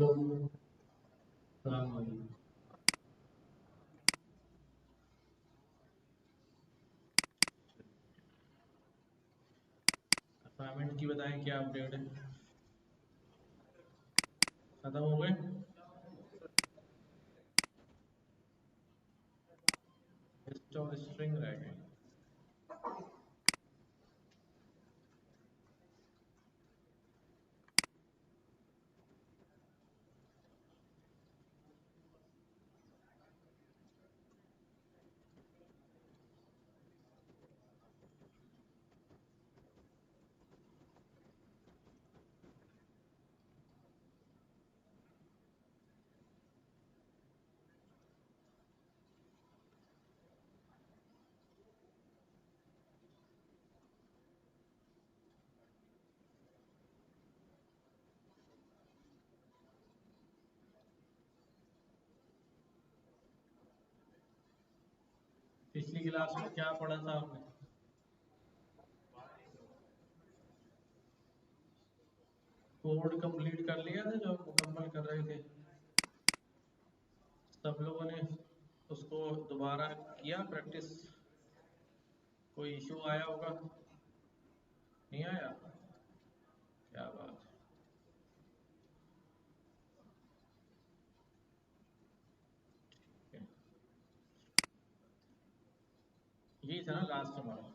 Hello. सलाम वालेकुम। Assignment की बताएं क्या अपडेट है? खत्म हो गए? लिस्ट और स्ट्रिंग रह गए। पिछली क्लास में क्या पढ़ा था आपने? कोड कंप्लीट कर लिया था जो मुकम्मल कर रहे थे? सब लोगों ने उसको दोबारा किया प्रैक्टिस? कोई इशू आया होगा? नहीं आया? क्या बात है। यही था ना लास्ट हमारा?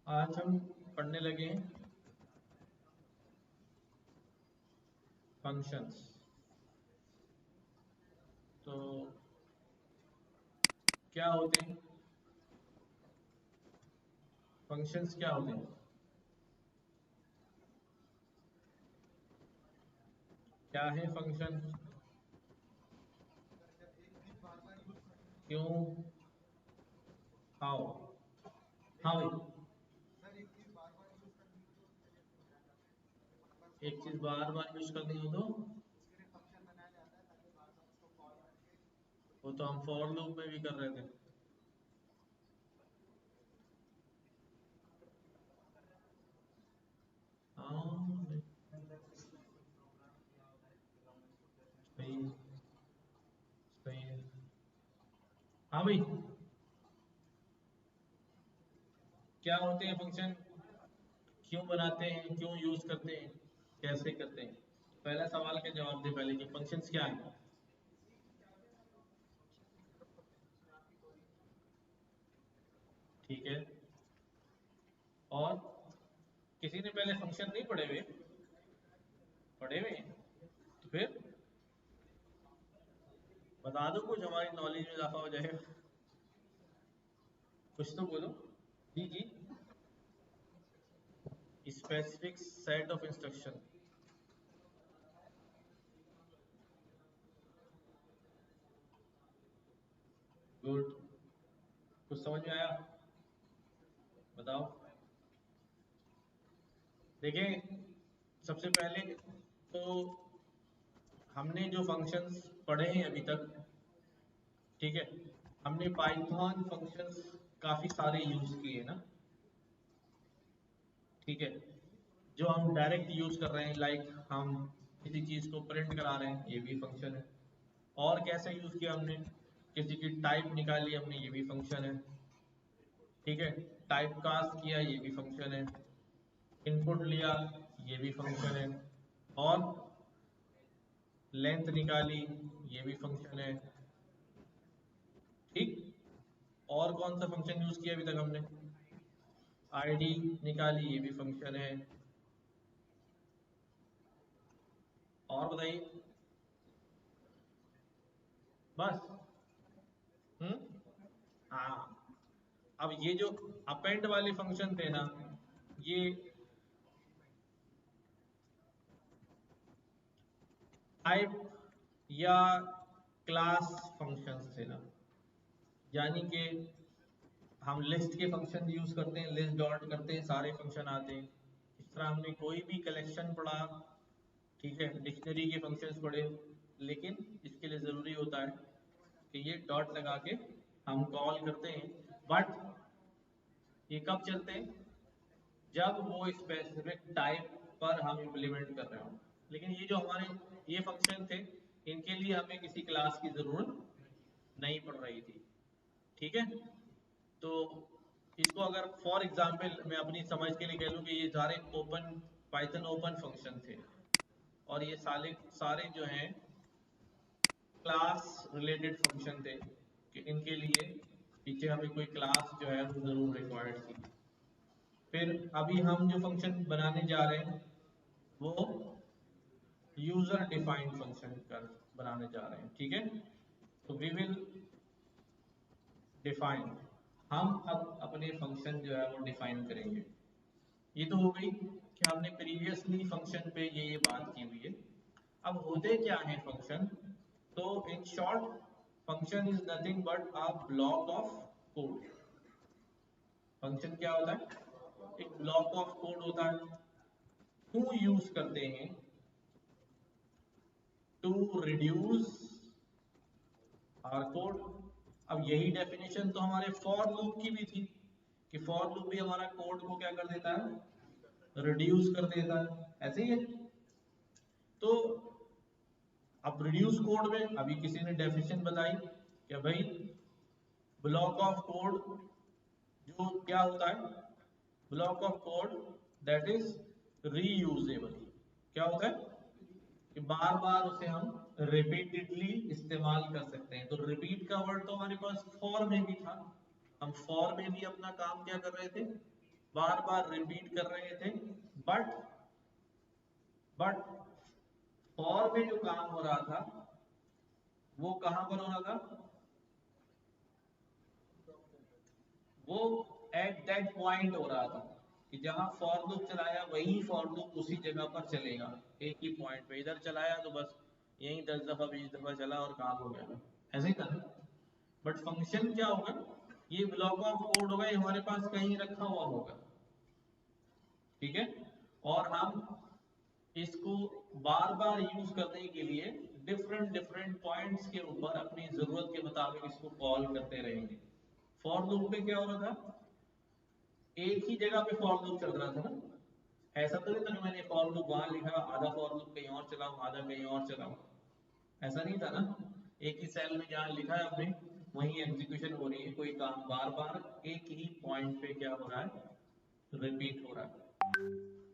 आज हम पढ़ने लगे हैं फंक्शंस। तो क्या होते हैं फंक्शंस? क्या होते हैं? क्या है फंक्शन? क्यों? हाउ? हाउ? एक चीज बार बार यूज करनी हो तो वो तो हम फॉर लूप में भी कर रहे थे। हाँ, सही है, सही है। हाँ भाई, क्या होते हैं फंक्शन? क्यों बनाते हैं? क्यों यूज करते हैं? कैसे करते हैं? पहला सवाल का जवाब दे पहले कि फंक्शंस क्या है। ठीक है। और किसी ने पहले फंक्शन नहीं पढ़े हुए? पढ़े हुए हैं। तो फिर बता दो, कुछ हमारी नॉलेज में इजाफा हो जाएगा। कुछ तो बोलो। जी जी। Specific set of instruction. Good. कुछ समझ में आया? बताओ। देखें, सबसे पहले तो हमने जो फंक्शंस पढ़े हैं अभी तक, ठीक है, हमने पाइथन फंक्शंस काफी सारे यूज किए ना। ठीक है। जो हम डायरेक्ट यूज कर रहे हैं, लाइक हम किसी चीज को प्रिंट करा रहे हैं, ये भी फंक्शन है। और कैसे यूज किया हमने? किसी की टाइप निकाली हमने, ये भी फंक्शन है। ठीक है। टाइप कास्ट किया, ये भी फंक्शन है। इनपुट लिया, ये भी फंक्शन है। और लेंथ निकाली, ये भी फंक्शन है। ठीक। और कौन सा फंक्शन यूज किया अभी तक हमने? आईडी निकाली, ये भी फंक्शन है। और बताइए। बस। हम्म। हाँ। अब ये जो अपेंड वाले फंक्शन थे ना, ये टाइप या क्लास फंक्शंस थे ना। यानी कि हम लिस्ट के फंक्शन यूज करते हैं, लिस्ट डॉट करते हैं, सारे फंक्शन आते हैं। इस तरह हमने कोई भी कलेक्शन पढ़ा, ठीक है, डिक्शनरी के फंक्शंस पढ़े, लेकिन इसके लिए ज़रूरी होता है कि ये डॉट लगा के हम कॉल करते हैं। बट ये कब चलते हैं? जब वो स्पेसिफिक टाइप पर हम इम्प्लीमेंट कर रहे हो। लेकिन ये जो हमारे ये फंक्शन थे, इनके लिए हमें किसी क्लास की ज़रूरत नहीं पड़ रही थी, ठीक है। तो इसको अगर फॉर एग्जांपल मैं अपनी समझ के लिए कह लूँ कि ये सारे ओपन पाइथन ओपन फंक्शन थे, और ये सारे सारे जो हैं क्लास रिलेटेड फंक्शन थे, कि इनके लिए पीछे हमें कोई क्लास जो है वो ज़रूर रिक्वायर्ड थी। फिर अभी हम जो फंक्शन बनाने जा रहे हैं वो यूजर डिफाइंड फंक्शन कर बनाने जा रहे हैं, ठीक है। तो वी विल डिफाइन, हम अब अपने फंक्शन जो है वो डिफाइन करेंगे। ये तो हो गई कि हमने प्रीवियसली फंक्शन पे ये बात की हुई है। अब होते क्या है फंक्शन? तो in short, function is nothing but a block of code. Function क्या होता है? एक ब्लॉक ऑफ कोड होता है। क्यों यूज करते हैं? To reduce our code. अब यही डेफिनेशन तो हमारे फॉर लूप की भी थी, कि फॉर लूप भी हमारा कोड को क्या कर देता है? रिड्यूस कर देता है, ऐसे ही है। तो अब रिड्यूस कोड में अभी किसी ने डेफिनेशन बताई कि भाई ब्लॉक ऑफ कोड जो क्या होता है? Block of code that is reusable. क्या होता है? कि बार बार उसे हम रिपीटेडली इस्तेमाल कर सकते हैं। तो रिपीट का वर्ड तो हमारे पास फॉर में भी था, हम फॉर में भी अपना काम क्या कर रहे थे? बार बार रिपीट कर रहे थे। बट बट फॉर में जो काम हो रहा था वो कहां पर हो रहा था? वो एट दैट पॉइंट हो रहा था, कि जहां फॉर लूप चलाया वही फॉर लूप उसी जगह पर चलेगा, एक ही पॉइंट पे। इधर चलाया तो बस यही 10 दफा 20 दफा चला और काम हो गया, ऐसे ही था। बट फंक्शन क्या होगा? ये ब्लॉक ऑफ कोड होगा, ये हमारे पास कहीं रखा हुआ होगा, ठीक है। और हम इसको बार बार यूज करने के लिए डिफरेंट डिफरेंट पॉइंट्स के ऊपर अपनी जरूरत के मुताबिक इसको कॉल करते रहेंगे। फॉर लूप में क्या हो रहा था? एक ही जगह पे फॉर लूप चल रहा था ना। ऐसा तो नहीं था कि मैंने फॉर लूप वहां लिखा, आधा फॉर लूप कहीं और चलाऊं, आधा कहीं और चलाऊं, ऐसा नहीं था ना। एक ही सेल में जहाँ लिखा है आपने वहीं एग्जीक्यूशन हो रही है, कोई काम बार बार एक ही पॉइंट पे क्या हो रहा है? रिपीट हो रहा है।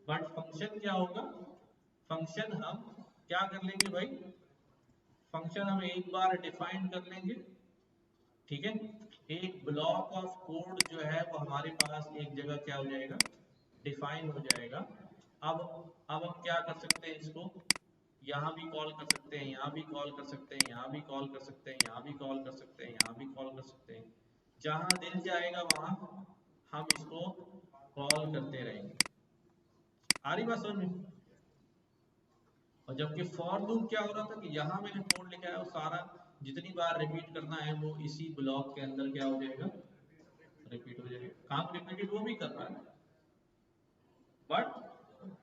बट फंक्शन क्या होगा? फंक्शन हम क्या कर लेंगे भाई? फंक्शन हम एक बार डिफाइन कर लेंगे, ठीक है। एक ब्लॉक ऑफ कोड जो है वो हमारे पास एक जगह क्या हो जाएगा? डिफाइन हो जाएगा। अब अब हम क्या कर सकते हैं इसको? यहाँ भी कॉल कर सकते हैं, यहाँ भी कॉल कर सकते हैं, यहाँ भी कॉल कर सकते हैं, यहाँ भी कॉल कर सकते हैं, यहाँ भी कॉल कर सकते हैं। जहाँ दिल जाएगा वहां हम इसको कॉल करते रहेंगे। आ रही बात समझ में? और जबकि फॉर लूप क्या हो रहा था? कि यहाँ मैंने कोड लिखा है और सारा जितनी बार रिपीट करना है वो इसी ब्लॉक के अंदर क्या हो जाएगा? रिपीट हो जाएगा। काम रिपीटेड वो भी कर रहा है, बट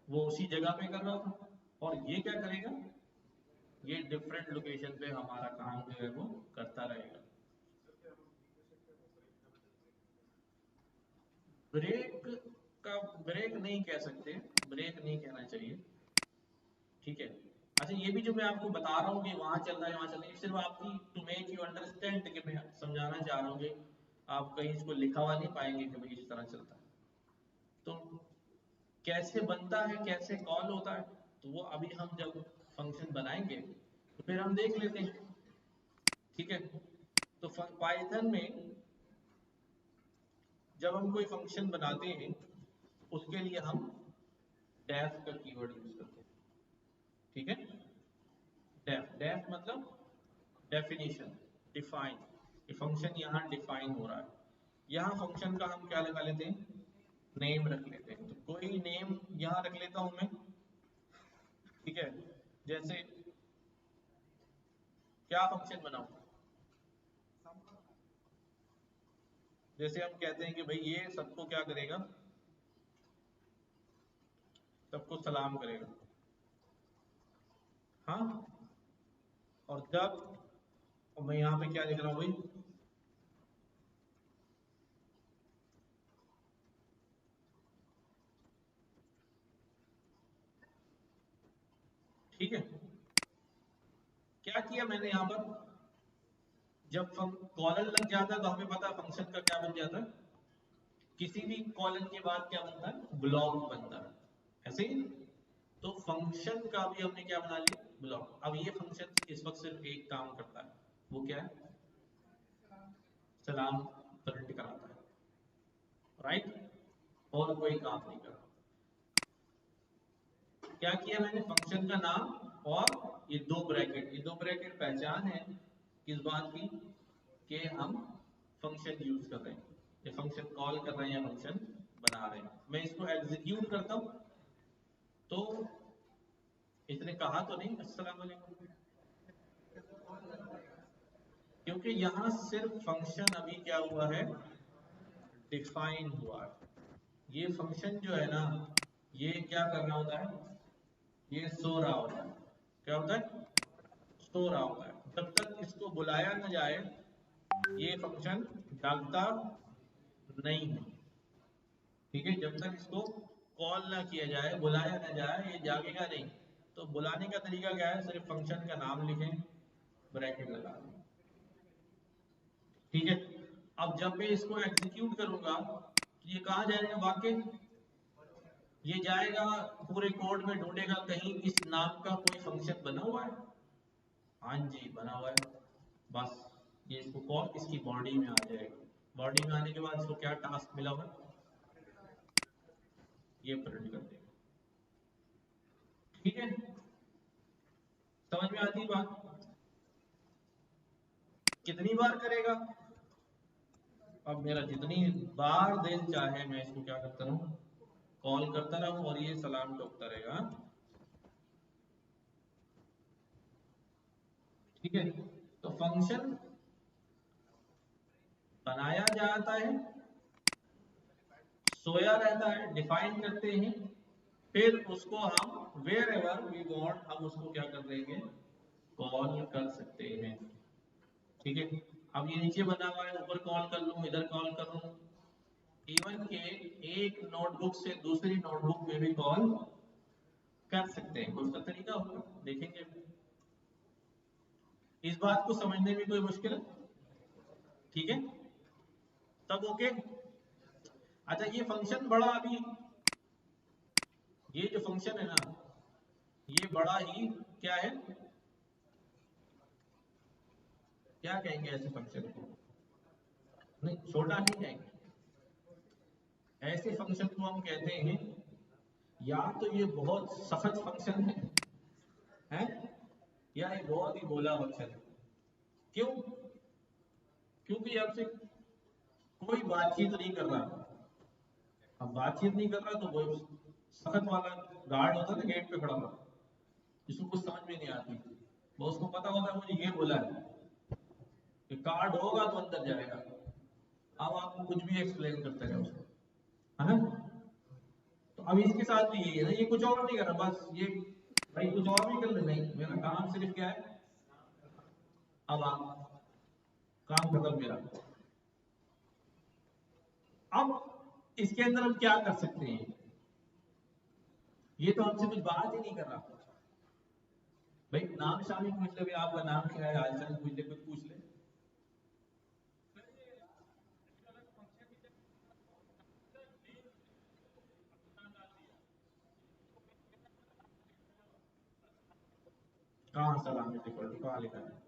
वो उसी जगह पे कर रहा था। और ये क्या करेगा? ये डिफरेंट लोकेशन पे हमारा काम जो है वो करता रहेगा। ब्रेक का ब्रेक नहीं कह सकते, ब्रेक नहीं कहना चाहिए, ठीक है। अच्छा, ये भी जो मैं आपको बता रहा हूँ कि वहां चल रहा है वहां चल रहा है, सिर्फ आपकी टू मेक यू अंडरस्टैंड, कि मैं समझाना चाह रहा हूँ कि आप कहीं इसको लिखा हुआ नहीं पाएंगे कि भाई इस तरह चलता है। तो कैसे बनता है, कैसे कॉल होता है, तो वो अभी हम जब फंक्शन बनाएंगे तो फिर हम देख लेते हैं, ठीक है। तो पाइथन में जब हम कोई फंक्शन बनाते हैं उसके लिए हम डेफ का कीवर्ड यूज करते हैं, ठीक है। डेफ डेफ मतलब डेफिनेशन, डिफाइन। ये फंक्शन यहाँ डिफाइन हो रहा है। यहाँ फंक्शन का हम क्या लगा लेते हैं? नेम रख लेते हैं। तो कोई नेम यहाँ रख लेता हूं मैं, ठीक है। जैसे क्या फंक्शन बनाऊं? जैसे हम कहते हैं कि भाई ये सबको क्या करेगा, सबको सलाम करेगा। हाँ, और जब, और मैं यहाँ पे क्या लिख रहा हूँ भाई, ठीक है। क्या किया मैंने यहाँ पर, जब कॉलन लग जाता है तो हमें पता है फंक्शन का क्या बन जाता है, किसी भी कॉलन के बाद क्या बनता है, ब्लॉक बनता है, ऐसे ही। तो फंक्शन का भी हमने क्या बना लिया, ब्लॉक। अब ये फंक्शन इस वक्त सिर्फ एक काम करता है, वो क्या है, सलाम प्रिंट कराता है, राइट, और कोई काम नहीं करता। क्या किया मैंने, फंक्शन का नाम और ये दो ब्रैकेट, ये दो ब्रैकेट पहचान है किस बात की, कि हम फंक्शन यूज कर रहे हैं, ये फंक्शन कॉल कर रहे हैं या फंक्शन बना रहे हैं। मैं इसको एग्जीक्यूट करता हूं तो इसने कहा तो नहीं अस्सलाम वालेकुम, क्योंकि यहां सिर्फ फंक्शन अभी क्या हुआ है, डिफाइन हुआ है। ये फंक्शन जो है ना, ये क्या कर रहा होता है, ये सो रहा होता है। क्या होता है, सो रहा होता है। जब तक इसको बुलाया न जाए ये फंक्शन जागता नहीं है, ठीक है। जब तक इसको कॉल ना किया जाए, बुलाया ना जाए, ये जागेगा नहीं। तो बुलाने का तरीका क्या है, सिर्फ फंक्शन का नाम लिखें, ब्रैकेट लगा दें, ठीक है। अब जब मैं इसको एग्जीक्यूट करूंगा तो ये कहाँ जाएगा, वाकई ये जाएगा पूरे कोड में, ढूंढेगा कहीं इस नाम का कोई फंक्शन बना हुआ है। हाँ जी बना हुआ है, बस ये इसको कॉल इसकी बॉडी में आ जाएगा। बॉडी में आने के बाद इसको क्या टास्क मिला हुआ है, ये प्रिंट कर देगा, ठीक है। समझ में आती है बात, कितनी बार करेगा, अब मेरा जितनी बार दिल चाहे मैं इसको क्या करता रहूं, कॉल करता रहूं और ये सलाम ठोकता रहेगा, ठीक है। तो फंक्शन बनाया जाता है, सोया रहता है, डिफाइन करते हैं, फिर उसको हम वेयर एवर वी वांट हम उसको क्या कर देंगे, कॉल कर सकते हैं, ठीक है। अब ये नीचे बना हुआ है, ऊपर कॉल कर लूं, इधर कॉल कर लूं, इवन के एक नोटबुक से दूसरी नोटबुक में भी कॉल कर सकते हैं। उसका तरीका होगा, देखेंगे। इस बात को समझने में कोई मुश्किल है, ठीक है, तब ओके। अच्छा ये फंक्शन बड़ा, अभी ये जो फंक्शन है ना, ये बड़ा ही क्या है, क्या कहेंगे ऐसे फंक्शन को, नहीं छोटा नहीं कहेंगे, ऐसे फंक्शन को हम कहते हैं, या तो ये बहुत सख्त फंक्शन है, या ये बहुत ही भोला फंक्शन है। क्यों, क्योंकि आपसे कोई बातचीत नहीं कर रहा। अब बातचीत नहीं कर रहा तो वो सख्त वाला गार्ड होता है ना गेट पे खड़ा हुआ, जिसको कुछ समझ में नहीं आती, वो उसको पता होता है मुझे ये बोला है कि कार्ड होगा तो अंदर जाएगा। अब आप कुछ भी एक्सप्लेन करते रहे उसको, है ना। तो अब इसके साथ भी यही है ना, ये कुछ और नहीं कर रहा, बस ये भाई कुछ और भी कर ले, नहीं मेरा काम सिर्फ क्या है, अब आप काम खत्म मेरा। अब इसके अंदर हम क्या कर सकते हैं, ये तो हमसे कुछ बात ही नहीं कर रहा। भाई नाम शामिल पूछ ले, भाई आपका नाम क्या है, हालचाल पूछ ले, कुछ पूछ ले। कहाँ सलाम डिफॉल्ट कहाँ लिखा है,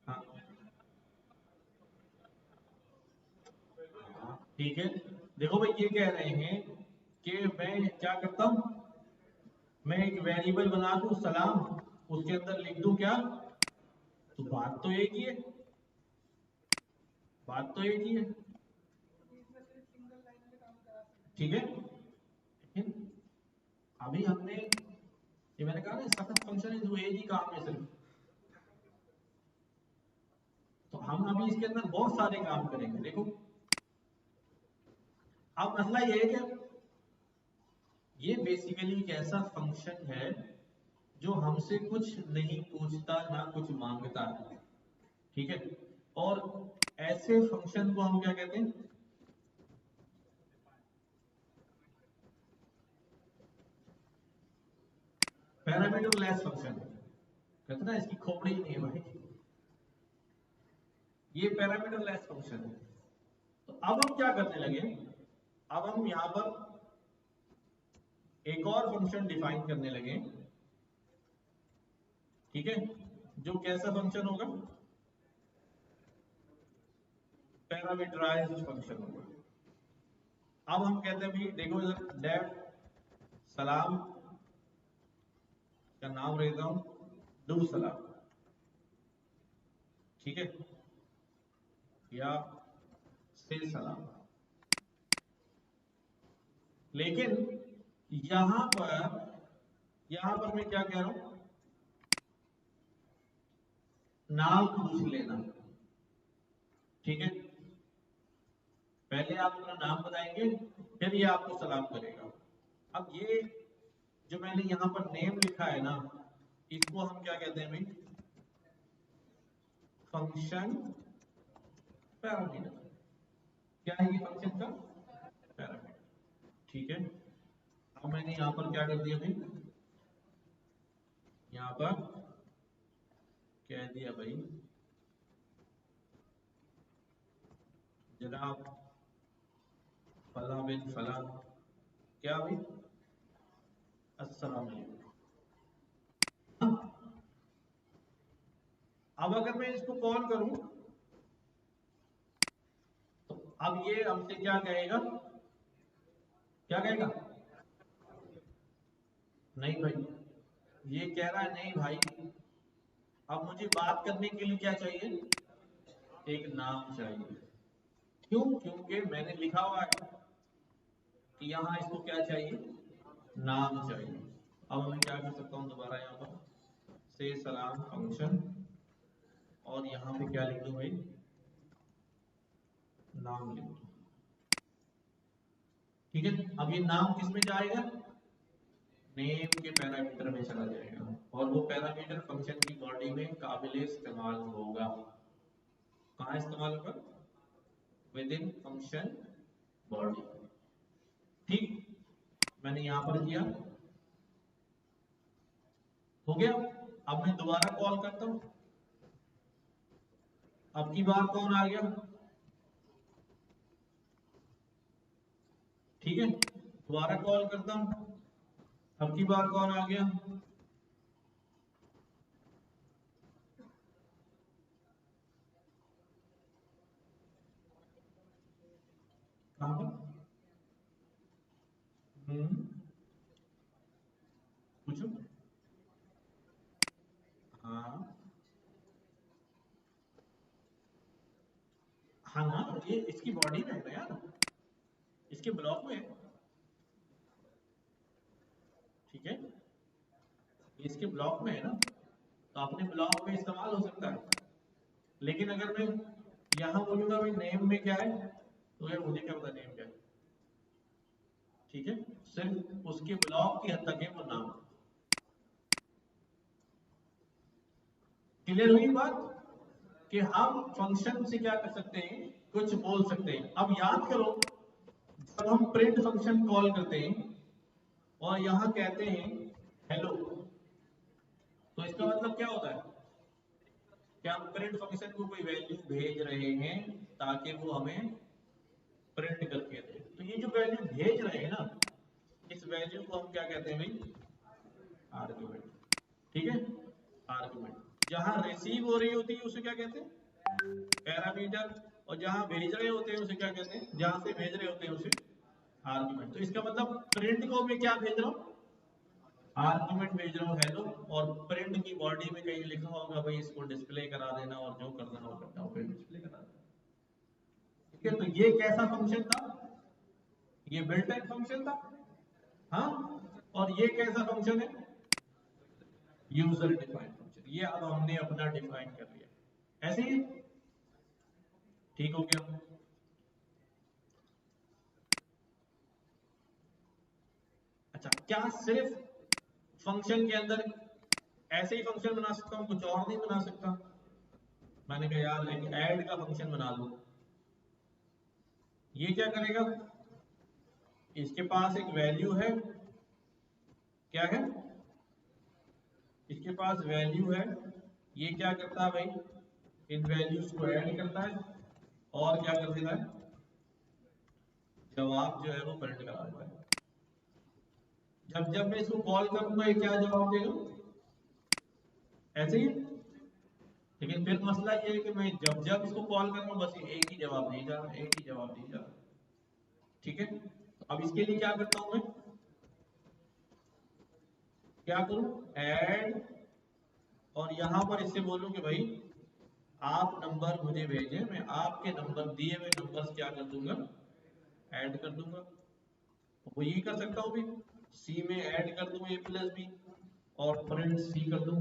हाँ ठीक है। देखो भाई ये कह रहे हैं कि मैं क्या करता हूँ, मैं एक वेरिएबल बना दूं सलाम, उसके अंदर लिख दूं क्या, तो बात तो एक ही है, बात तो एक ही है, ठीक है। लेकिन अभी हमने, ये मैंने कहा ना सख्त फंक्शन है, जो एक ही काम है सिर्फ। तो हम अभी इसके अंदर बहुत सारे काम करेंगे। देखो अब मसला ये है कि ये बेसिकली एक ऐसा फंक्शन है जो हमसे कुछ नहीं पूछता ना कुछ मांगता है, ठीक है। और ऐसे फंक्शन को हम क्या कहते हैं? Parameter less function. कहते ना इसकी खोपड़ी ही नहीं है भाई, ये पैरामीटर लेस फंक्शन है। तो अब हम क्या करने लगे, अब हम यहां पर एक और फंक्शन डिफाइन करने लगे, ठीक है, जो कैसा फंक्शन होगा? पैरामीटराइज्ड फंक्शन होगा। अब हम कहते हैं भाई देखो इधर डेफ सलाम का नाम रहता हूं डू सलाम, ठीक है, या से सलाम। लेकिन यहां पर मैं क्या कह रहा हूं? नाम पूछ लेना, ठीक है। पहले आप अपना नाम बताएंगे, फिर ये आपको सलाम करेगा। अब ये जो मैंने यहां पर नेम लिखा है ना, इसको हम क्या कहते हैं भाई? Function parameter. क्या है ये फंक्शन का पैरामीटर, ठीक है। अब मैंने यहां पर क्या कर दिया भाई? यहां पर कह दिया भाई जनाब फला बिन फला, क्या भाई? अस्सलाम वालेकुम। अब अगर मैं इसको कॉल करूं तो अब ये हमसे क्या कहेगा? क्या कहेगा? नहीं भाई, ये कह रहा है नहीं भाई, अब मुझे बात करने के लिए क्या चाहिए? एक नाम चाहिए। क्यों? क्योंकि मैंने लिखा हुआ है कि यहाँ इसको क्या चाहिए? नाम चाहिए। अब मैं क्या कर सकता हूँ दोबारा यहाँ पर से सलाम फंक्शन, और यहाँ पे क्या लिख दूँ भाई? नाम लिख दूँ, ठीक है। अब ये नाम किस में जाएगा? नेम के पैरामीटर में चला जाएगा, और वो पैरामीटर फंक्शन की बॉडी में काबिल इस्तेमाल होगा। कहाँ इस्तेमाल होगा? विद इन फंक्शन बॉडी, ठीक। मैंने यहां पर किया, हो गया। अब मैं दोबारा कॉल करता हूं, अब की बार कौन आ गया? ठीक है, दोबारा कॉल करता हूं, अब की बार कौन आ गया? कहां पर? पूछो। हाँ हाँ ना, ये इसकी बॉडी में है ना यार, इसके ब्लॉक में है, ठीक है, ये इसके ब्लॉक में है ना, तो अपने ब्लॉक में इस्तेमाल हो सकता है। लेकिन अगर मैं यहां बोलूंगा भाई नेम में क्या है, तो यार मुझे क्या पता नेम क्या है, ठीक है। सिर्फ उसके ब्लॉक की हद तक है वो नाम। क्लियर हुई बात कि हम फंक्शन से क्या कर सकते हैं? कुछ बोल सकते हैं। अब याद करो, जब हम प्रिंट फंक्शन कॉल करते हैं और यहां कहते हैं हेलो, तो इसका मतलब क्या होता है? कि हम प्रिंट फंक्शन को कोई वैल्यू भेज रहे हैं ताकि वो हमें प्रिंट करके दे। तो ये जो वैल्यू भेज रहे हैं ना, इस वैल्यू को हम क्या कहते हैं भाई? आर्गुमेंट, ठीक है, आर्गुमेंट। जहां रिसीव हो रही होती है उसे क्या कहते हैं? पैरामीटर। और जहां भेज रहे होते हैं उसे क्या कहते हैं? जहां से भेज रहे होते हैं उसे आर्गुमेंट। तो इसका मतलब प्रिंट को मैं क्या भेज रहा हूँ? आर्गुमेंट भेज रहा हूँ हेलो, और प्रिंट की बॉडी में कहीं लिखा होगा भाई इसको डिस्प्ले करा देना, और जो करना हो करना हो, फिर डिस्प्ले करा देना, ठीक है। तो ये कैसा फंक्शन था? ये बिल्ट इन फंक्शन था, हाँ। और ये कैसा फंक्शन है? User defined function. ये अब हमने अपना डिफाइन कर लिया, ऐसे ही। ठीक हो गया। अच्छा, क्या सिर्फ फंक्शन के अंदर ऐसे ही फंक्शन बना सकता हूँ, कुछ और नहीं बना सकता? मैंने कहा यार एक ऐड का फंक्शन बना लो। ये क्या करेगा, इसके पास एक वैल्यू है, क्या है, इसके पास वैल्यू है, ये क्या करता है भाई, इन वैल्यूज को ऐड करता है और क्या कर देता है, जवाब जो है वो प्रिंट करा देता है। जब जब मैं इसको कॉल करूंगा ये क्या जवाब देगा, ऐसे ही। लेकिन फिर मसला ये है कि मैं जब जब इसको कॉल कर रहा हूँ बस एक ही जवाब नहीं जा रहा, एक ही जवाब नहीं जा रहा। ठीक है, तो अब इसके लिए क्या करता हूं मैं, क्या करूं, ऐड, और यहां पर इससे बोलूं कि भाई आप नंबर मुझे भेजें, मैं आपके नंबर दिए हुए नंबर्स क्या कर दूंगा, ऐड कर दूंगा। वो यही कर सकता हूं भी, सी में ऐड कर दूं ए प्लस बी और प्रिंट सी कर दूं।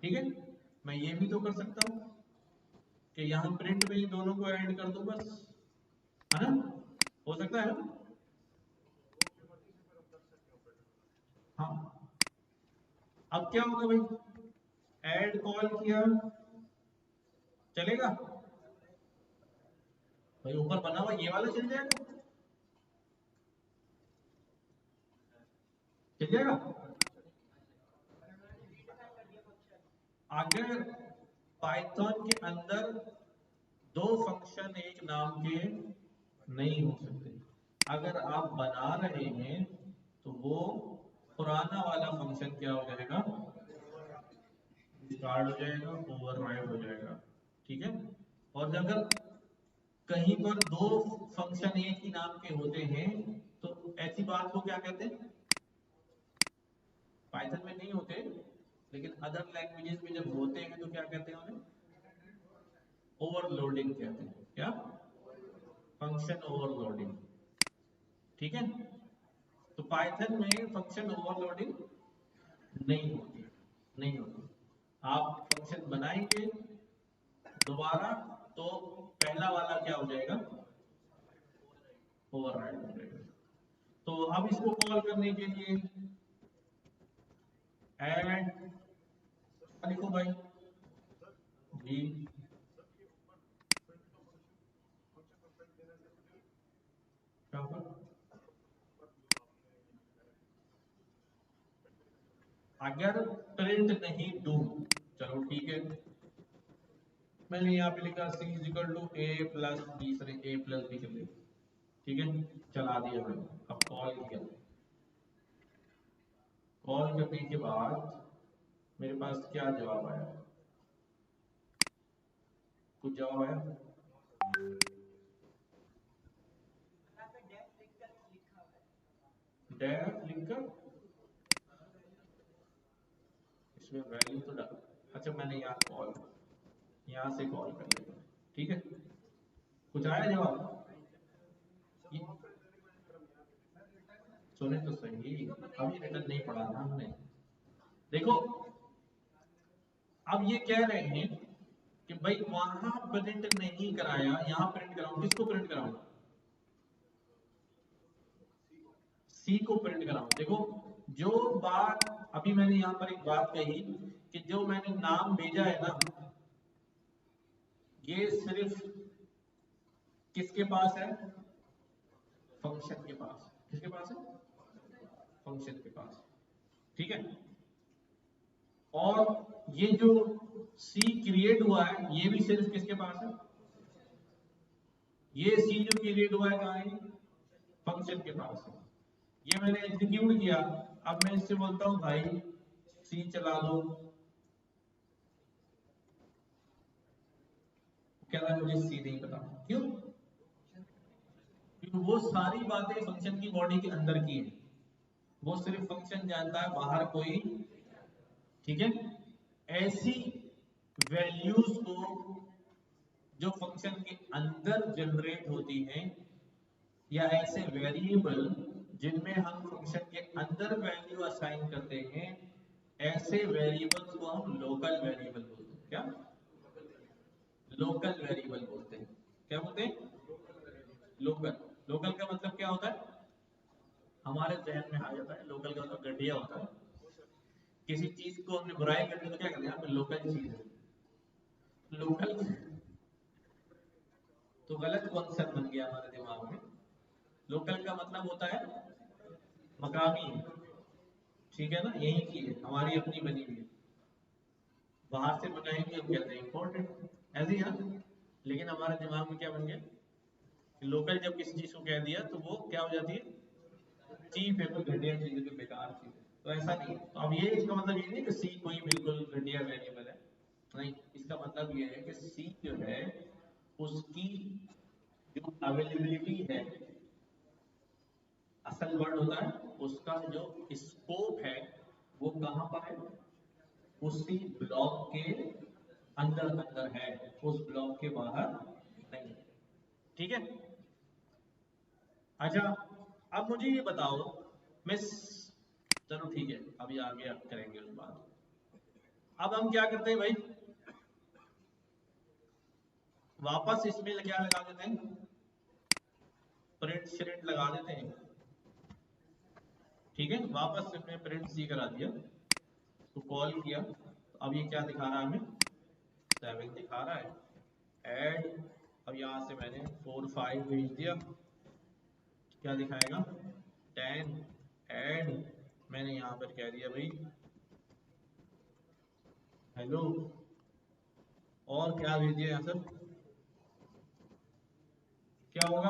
ठीक है, मैं ये भी तो कर सकता हूं कि यहां प्रिंट में ही दोनों को ऐड कर दूं बस, है ना, हो सकता है ना। हाँ, अब क्या होगा भाई, ऐड कॉल किया, चलेगा भाई, ऊपर बना हुआ ये वाला चल जाएगा, चल जाएगा। अगर पाइथन के अंदर दो फंक्शन एक नाम के नहीं हो सकते, अगर आप बना रहे हैं तो वो पुराना वाला फंक्शन क्या हो जाएगा, डिस्कार्ड हो जाएगा, ओवरराइड हो जाएगा। ठीक है, और अगर कहीं पर दो फंक्शन एक ही नाम के होते हैं तो ऐसी बात को क्या कहते हैं, पाइथन में नहीं होते लेकिन अदर लैंग्वेजेस में जब होते हैं तो क्या कहते हैं उन्हें, ओवरलोडिंग कहते हैं। क्या, फंक्शन ओवरलोडिंग। ठीक है, तो पाइथन में फंक्शन ओवरलोडिंग नहीं होती, नहीं होती। आप फंक्शन बनाएंगे दोबारा तो पहला वाला क्या हो जाएगा, ओवरराइड हो जाएगा। तो अब इसको कॉल करने के लिए ऐड लिखो भाई जी, अगर प्रिंट नहीं दूं, चलो ठीक है, मैंने यहाँ पे लिखा C is equal to A plus B, sorry A plus B कर लिया। ठीक है, चला दिया मैंने, अब कॉल किया, कॉल करने के बाद मेरे पास क्या जवाब आया, कुछ जवाब आया, डेफ लिखकर इसमें वैल्यू तो डाल, अच्छा मैंने यहाँ कॉल, यहाँ से कॉल कर लेगा। ठीक है, कुछ आया जवाब, सुने तो सही, अभी रिटर्न नहीं पढ़ा ना हमने। देखो, अब ये कह रहे हैं कि भाई वहां प्रिंट नहीं कराया, यहाँ प्रिंट कराऊं, किसको प्रिंट कराऊं, सी को प्रिंट कराऊं। देखो, जो बात अभी मैंने यहाँ पर एक बात कही कि जो मैंने नाम भेजा है ना, ये सिर्फ किसके पास है, फंक्शन के पास, किसके पास है, फंक्शन के पास। ठीक है, और ये जो सी क्रिएट हुआ है ये भी सिर्फ किसके पास है, ये सी जो क्रिएट हुआ है कहाँ है, फंक्शन के पास है। ये मैंने एग्जीक्यूट किया, अब मैं इससे बोलता हूं भाई सी चला दो, कह रहा है मुझे सी नहीं पता, क्यों, क्योंकि वो सारी बातें फंक्शन की बॉडी के अंदर की है, वो सिर्फ फंक्शन जानता है, बाहर कोई। ठीक है, ऐसी वैल्यूज को जो फंक्शन के अंदर जनरेट होती हैं, या ऐसे वेरिएबल जिनमें हम फंक्शन के अंदर वैल्यू असाइन करते हैं, ऐसे वेरिएबल्स को हम लोकल वेरिएबल बोलते हैं। क्या, लोकल वेरिएबल बोलते हैं। क्या बोलते हैं? लोकल। लोकल का मतलब क्या होता है? हमारे जहन में आ जाता है लोकल का मतलब घटिया होता है। किसी चीज को हमने बुराई करनी तो क्या करते हैं? लोकल चीज है, लोकल। तो गलत कॉन्सेप्ट बन गया हमारे दिमाग में। लोकल का मतलब होता है मकामी, ठीक है ना? यही चीज है हमारी अपनी बनी हुई है, बाहर से मंगाई हुई हम कहते हैं इम्पोर्टेंट, ऐसे ही है ना? लेकिन हमारे दिमाग में क्या बन गया कि लोकल जब किसी चीज को कह दिया तो वो क्या हो जाती है? चीप है, कोई घटिया चीज है, कोई बेकार चीज है। तो ऐसा नहीं है। तो अब ये इसका मतलब ये नहीं कि सी कोई बिल्कुल घटिया वेरिएबल है, नहीं। इसका मतलब ये है कि सी जो है उसकी जो अवेलेबिलिटी है, असल वर्ड होता है, उसका जो स्कोप है वो कहाँ पर है? उसी ब्लॉक के अंदर अंदर है, उस ब्लॉक के बाहर नहीं। ठीक है? अच्छा, अब मुझे ये बताओ मिस, चलो ठीक है अभी आगे आप करेंगे उस बात। अब हम क्या करते हैं भाई, वापस इसमें क्या लगा देते हैं? प्रिंट श्रिंट लगा देते हैं। ठीक है, वापस इसमें प्रिंट सी करा दिया, तो कॉल किया, तो अब ये क्या दिखा रहा है हमें? 7 दिखा रहा है। ऐड, अब यहाँ से मैंने 4 5 भेज दिया, क्या दिखाएगा? 10। ऐड, मैंने यहाँ पर कह दिया भाई हेलो, और क्या भेज दिया यहाँ सर? क्या होगा?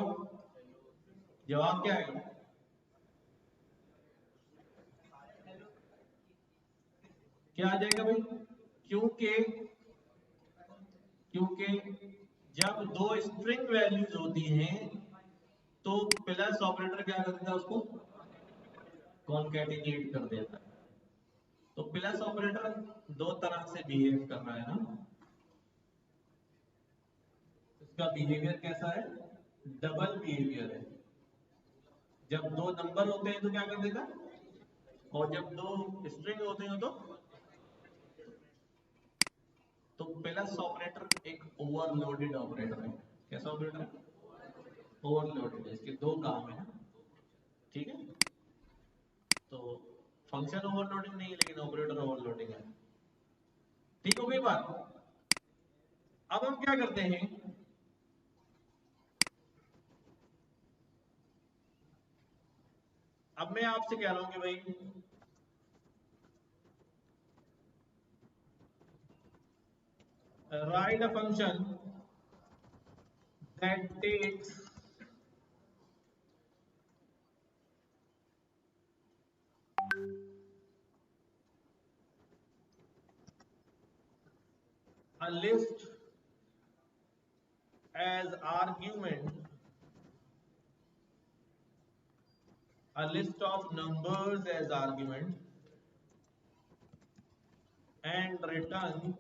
जवाब क्या आएगा? क्या आ जाएगा भाई? क्योंकि क्योंकि जब दो स्ट्रिंग वैल्यूज होती हैं तो प्लस ऑपरेटर क्या कर देता है? उसको कॉन्कैटिनेट कर देता है। तो प्लस ऑपरेटर दो तरह से बिहेव कर रहा है ना। इसका बिहेवियर कैसा है? डबल बिहेवियर है। जब दो नंबर होते हैं तो क्या कर देगा, और जब दो स्ट्रिंग होते हैं तो प्लस ऑपरेटर एक ओवरलोडेड ऑपरेटर है। कैसा ऑपरेटर है? ओवरलोडेड है। इसके दो काम है ना, ठीक है? तो फंक्शन ओवरलोडिंग नहीं है लेकिन ऑपरेटर ओवरलोडिंग है। ठीक हो गई बात? अब हम क्या करते हैं, अब मैं आपसे कह रहा हूं कि भाई write a function that takes a list as argument, a list of numbers as argument, and returns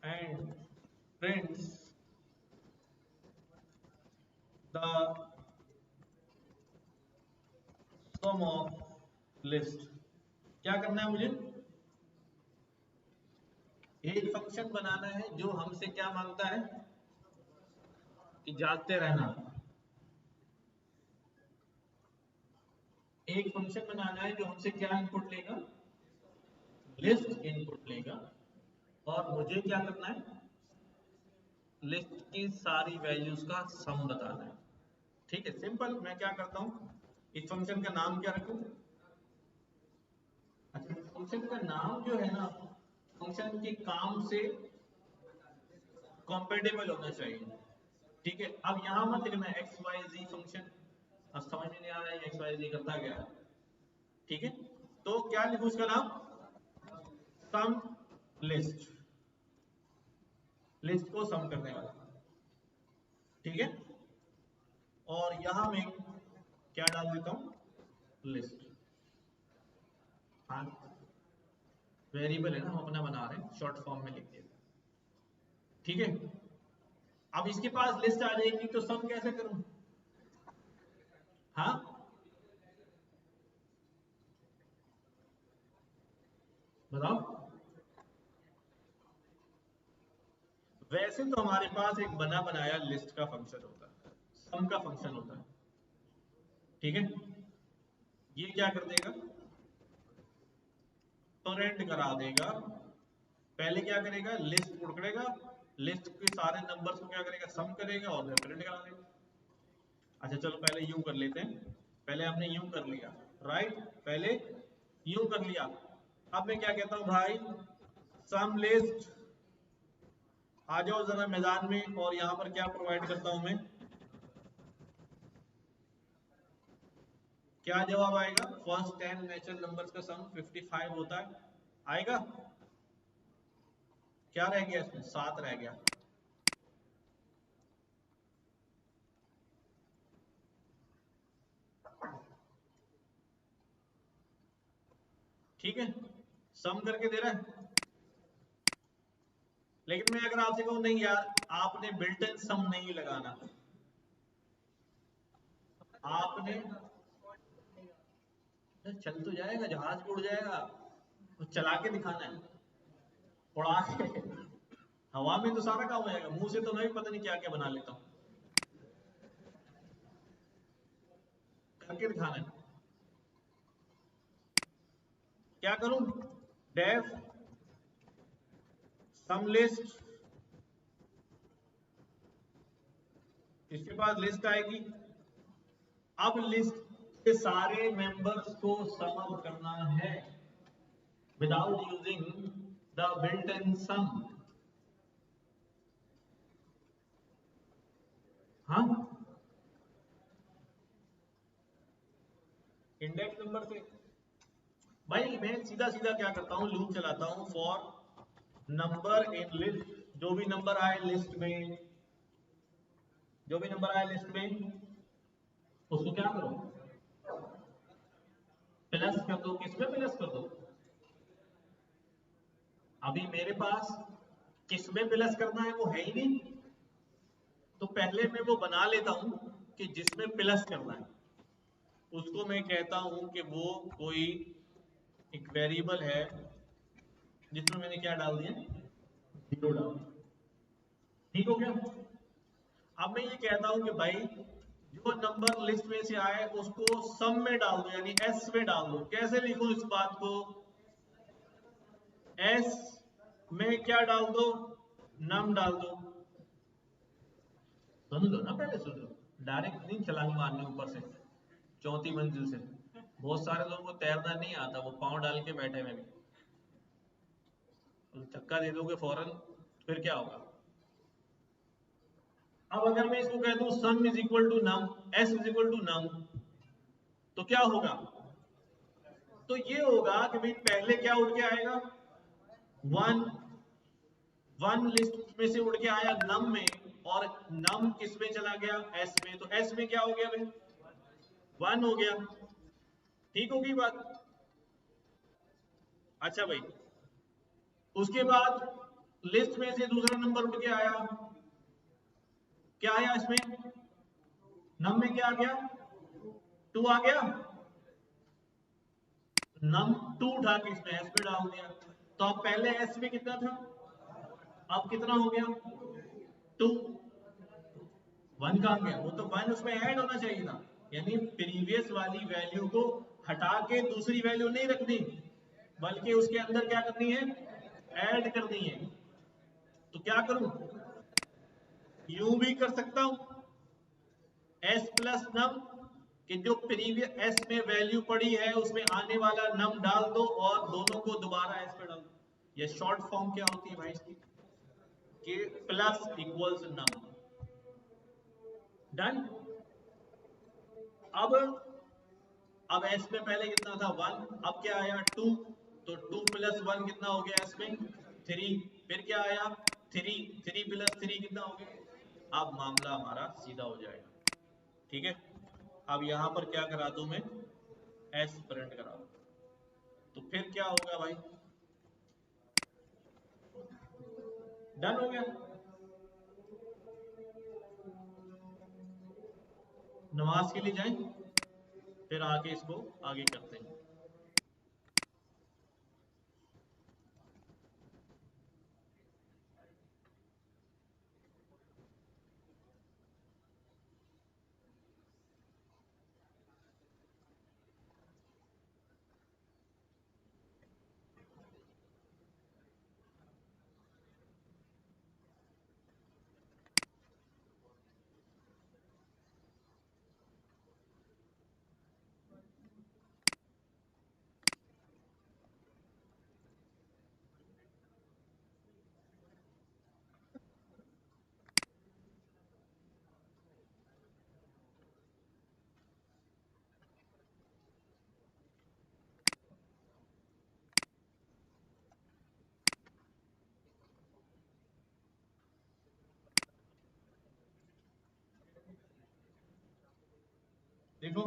and prints the sum of list। क्या करना है मुझे? एक फंक्शन बनाना है जो हमसे क्या मांगता है कि जांचते रहना। एक फंक्शन बनाना है जो हमसे क्या इनपुट लेगा? लिस्ट इनपुट लेगा। और मुझे क्या करना है? लिस्ट की सारी वैल्यूज का सम बताना है। ठीक है, सिंपल। मैं क्या करता हूं, इस फंक्शन का नाम क्या रखूं? अच्छा, फंक्शन का नाम जो है ना, फंक्शन के काम से कॉम्पेटेबल होना चाहिए। ठीक है, अब यहां मत लिखना एक्स वाई जी फंक्शन, अब समझ में नहीं आ रहा है एक्स वाई जी करता क्या है। ठीक है, तो क्या लिखूं उसका नाम? सम लिस्ट, लिस्ट को सम करने वाला। ठीक है, और यहां मैं क्या डाल देता हूं? लिस्ट। हाँ, वेरिएबल है ना, हम अपना बना रहे हैं, शॉर्ट फॉर्म में लिख दिया। ठीक है, अब इसके पास लिस्ट आ जाएगी तो सम कैसे करूं? हाँ, बताओ। वैसे तो हमारे पास एक बना बनाया लिस्ट का फंक्शन होता है, सम का फंक्शन होता है, ठीक है। ये क्या कर देगा, प्रिंट करा देगा। पहले क्या करेगा, लिस्ट पकड़ेगा, लिस्ट के सारे नंबर्स को क्या करेगा, सम करेगा और फिर प्रिंट करा देगा। अच्छा चलो पहले यूं कर लेते हैं, पहले हमने यूं कर लिया, राइट, पहले यूं कर लिया। अब मैं क्या कहता हूं भाई, सम लिस्ट, आ जाओ जरा मैदान में, और यहां पर क्या प्रोवाइड करता हूं मैं, क्या जवाब आएगा, फर्स्ट 10 नेचुरल नंबर्स का सम 55 होता है, आएगा। क्या रह गया इसमें, 7 रह गया। ठीक है, सम करके दे रहा है। लेकिन मैं अगर आपसे कहूं नहीं यार, आपने बिल्ट इन सम नहीं लगाना, आपने, चल तो जाएगा, जहाज भी उड़ जाएगा, तो चला के दिखाना है, उड़ा के, हवा में तो सारा काम हो जाएगा, मुंह से तो मैं भी पता नहीं क्या क्या बना लेता हूँ, करके दिखाना है। क्या करूं, डेफ सम लिस्ट, इसके बाद लिस्ट आएगी। अब लिस्ट के सारे मेंबर्स को सम अप करना है without using the built in sum. हाँ, इंडेक्स नंबर से भाई मैं सीधा सीधा क्या करता हूँ, लूप चलाता हूँ, फॉर नंबर इन लिस्ट, जो भी नंबर आए लिस्ट में, जो भी नंबर आए लिस्ट में, उसको क्या करो, प्लस कर दो। किसमें प्लस कर दो, अभी मेरे पास किसमें प्लस करना है वो है ही नहीं, तो पहले मैं वो बना लेता हूं कि जिसमें प्लस करना है, उसको मैं कहता हूं कि वो कोई एक वेरिएबल है जिसमें मैंने क्या डाल दिया, जीरो डाल दिया। ठीक हो गया। अब मैं ये कहता हूं कि भाई जो नंबर लिस्ट में से आए उसको सम में डाल दो, यानी एस में डाल दो। कैसे लिखूं इस बात को, एस में क्या डाल दो, नम डाल दो। सुन लो ना, पहले सुन लो, डायरेक्ट नहीं छलांग मारनी ऊपर से, चौथी मंजिल से। बहुत सारे लोगों को तैरना नहीं आता, वो पांव डाल के बैठे हुए, धक्का दे दोगे फौरन, फिर क्या होगा। अब अगर मैं इसको कह दूं sum is equal to num, S is equal to num, तो क्या होगा, तो ये होगा कि भाई पहले क्या उड़ के आएगा, वन, वन लिस्ट में से उड़ के आया नम में, और नम किस में चला गया, एस में, तो एस में क्या हो गया भाई, वन हो गया। ठीक होगी बात। अच्छा भाई, उसके बाद लिस्ट में से दूसरा नंबर उठ के आया, क्या आया इसमें, नम में क्या आ गया, टू आ गया, नम टू उठा के इसमें एस में डाल दिया। तो अब पहले एस में कितना था, अब कितना हो गया, टू, वन कहां गया, वो तो वन उसमें ऐड होना चाहिए था, यानी प्रीवियस वाली वैल्यू को हटा के दूसरी वैल्यू नहीं रखनी, बल्कि उसके अंदर क्या करनी है, ऐड करनी है। तो क्या करूं, यूं भी कर सकता हूं, एस प्लस नम, कि जो प्रीवियस एस में वैल्यू पड़ी है उसमें आने वाला नम डाल दो और दोनों को दोबारा एस में डाल दो। ये शॉर्ट फॉर्म क्या होती है भाई इसकी, कि प्लस इक्वल्स नम। डन। अब एस में पहले कितना था, वन, अब क्या आया, टू, तो टू प्लस वन कितना हो गया एस में, थ्री, फिर क्या आया, थ्री, थ्री प्लस थ्री कितना हो गया। अब मामला हमारा सीधा हो जाएगा, ठीक है। अब यहां पर क्या करा दूं मैं, एस प्रिंट करा दूं, तो फिर क्या होगा भाई, डन हो गया। नमाज के लिए जाएं, फिर आके इसको आगे करते हैं। देखो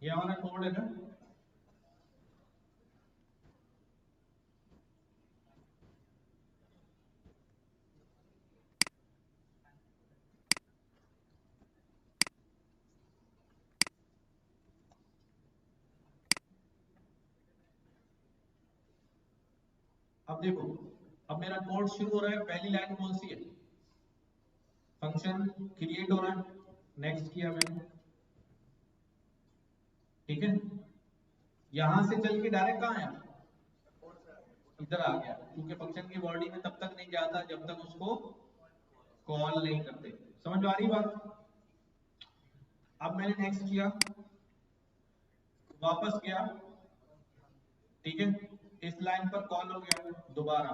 ये हमारा कोड है ना। अब देखो, अब मेरा कोड शुरू हो रहा है, पहली लाइन कौन सी है? फंक्शन क्रिएट हो रहा है, नेक्स्ट किया मैंने, ठीक है। यहां से चल के डायरेक्ट कहां आया? इधर आ गया, क्योंकि फंक्शन की बॉडी में तब तक नहीं जाता जब तक उसको कॉल नहीं करते। समझ में आ रही बात? अब मैंने नेक्स्ट किया, वापस गया, ठीक है, इस लाइन पर कॉल हो गया दोबारा।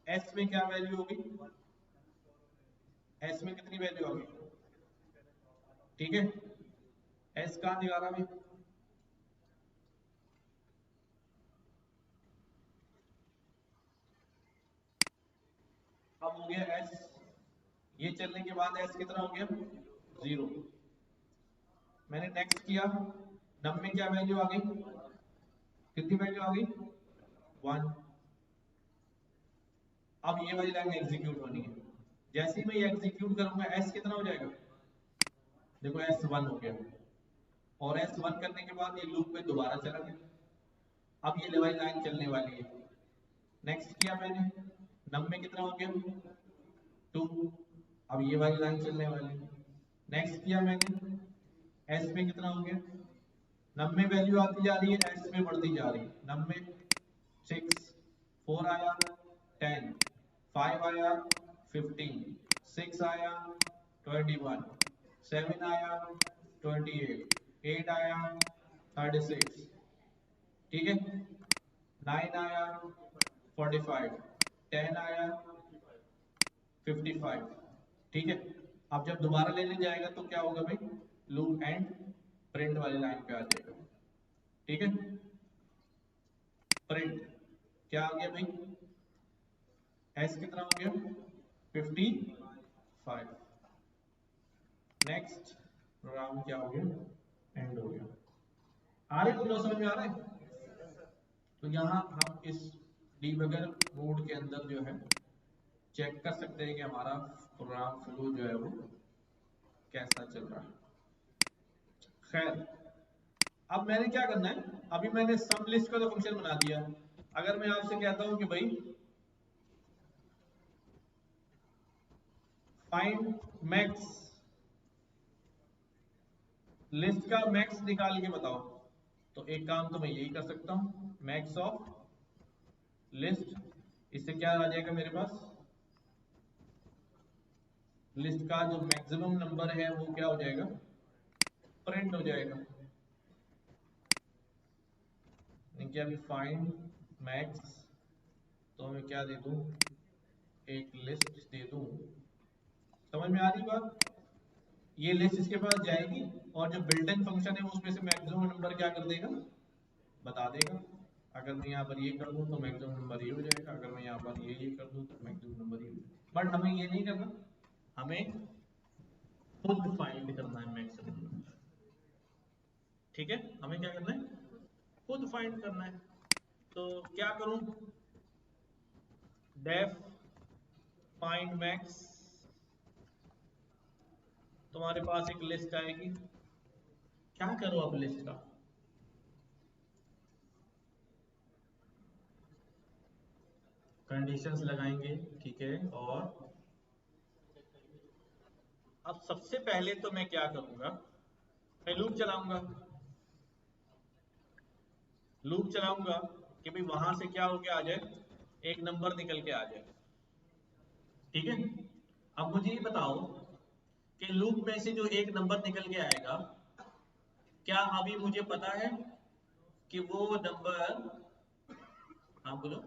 एस में क्या वैल्यू होगी? एस में कितनी वैल्यू होगी? ठीक है, एस कहां दिखा रहा है? अब हो गया एस, ये चलने के बाद एस कितना हो गया? 0। मैंने नेक्स्ट किया, नम में क्या वैल्यू आ गई? कितनी वैल्यू आ गई? 1। अब ये वाली लाइन एग्जीक्यूट होनी है। जैसे ही मैं ये एग्जीक्यूट करूंगा, एस कितना हो जाएगा? देखो एस 1 हो गया, और एस 1 करने के बाद ये लूप में दोबारा चला गया। अब ये वाली लाइन चलने वाली है। नेक्स्ट किया मैंने, नम में कितना हो गया? 2। अब ये वाली लाइन चलने वाली है। नेक्स्ट किया मैंने, एस में कितना हो गया? नम में वैल्यू आती जा रही है, एस में बढ़ती जा रही है। नम में 6, 4 आया 10, 5 आया 15, 6 आया 21, 7 आया 28, 8 आया 36, ठीक है, 9 आया 45, 10 आया 55, ठीक है। अब जब दोबारा लेने जाएगा तो क्या होगा भाई? लूप एंड प्रिंट वाली लाइन पे आ जाएगा, ठीक है। प्रिंट क्या आ गया भाई? एस कितना हो गया? 55। नेक्स्ट प्रोग्राम क्या हो गया? एंड हो गया। आ रहे तुम लोग, समझ में आ रहा है? तो यहाँ हम इस डीबगर मोड के अंदर जो है चेक कर सकते हैं कि हमारा प्रोग्राम फ्लो जो है वो कैसा चल रहा है। खैर, अब मैंने क्या करना है, अभी मैंने सम लिस्ट का तो फंक्शन बना दिया। अगर मैं आपसे कहता हूं कि भाई फाइंड मैक्स, लिस्ट का मैक्स निकाल के बताओ, तो एक काम तो मैं यही कर सकता हूं, मैक्स ऑफ लिस्ट। इससे क्या आ जाएगा मेरे पास? लिस्ट का जो मैक्सिमम नंबर है वो क्या हो जाएगा? प्रिंट हो जाएगा। कि अभी फाइंड मैक्स, तो मैं क्या दे दूं? एक लिस्ट दे दूं। समझ में आ रही बात? ये लिस्ट इसके पास जाएगी, और जो बिल्ट इन फंक्शन है उसमें से मैक्सिमम नंबर क्या कर देगा? बता देगा। अगर मैं यहाँ पर ये कर दूं तो मैक्सिमम नंबर ये हो जाएगा, अगर मैं यहाँ पर ये कर दूं तो मैक्सिमम नंबर ये हो जाएगा। बट हमें ये नहीं करना, हमें खुद फाइंड करना है मैक्सिमम नंबर, ठीक है। हमें क्या करना है? खुद फाइंड करना है। तो क्या करूं? डेफ फाइंड मैक्स, तुम्हारे पास एक लिस्ट आएगी। क्या करो अब लिस्ट का? कंडीशंस लगाएंगे, ठीक है। और अब सबसे पहले तो मैं क्या करूंगा, मैं लूप चलाऊंगा। लूप चलाऊंगा कि भाई वहां से क्या हो के आ जाए? एक नंबर निकल के आ जाए, ठीक है। अब मुझे ये बताओ कि लूप में से जो एक नंबर निकल के आएगा, क्या अभी मुझे पता है कि वो नंबर, हाँ बोलो,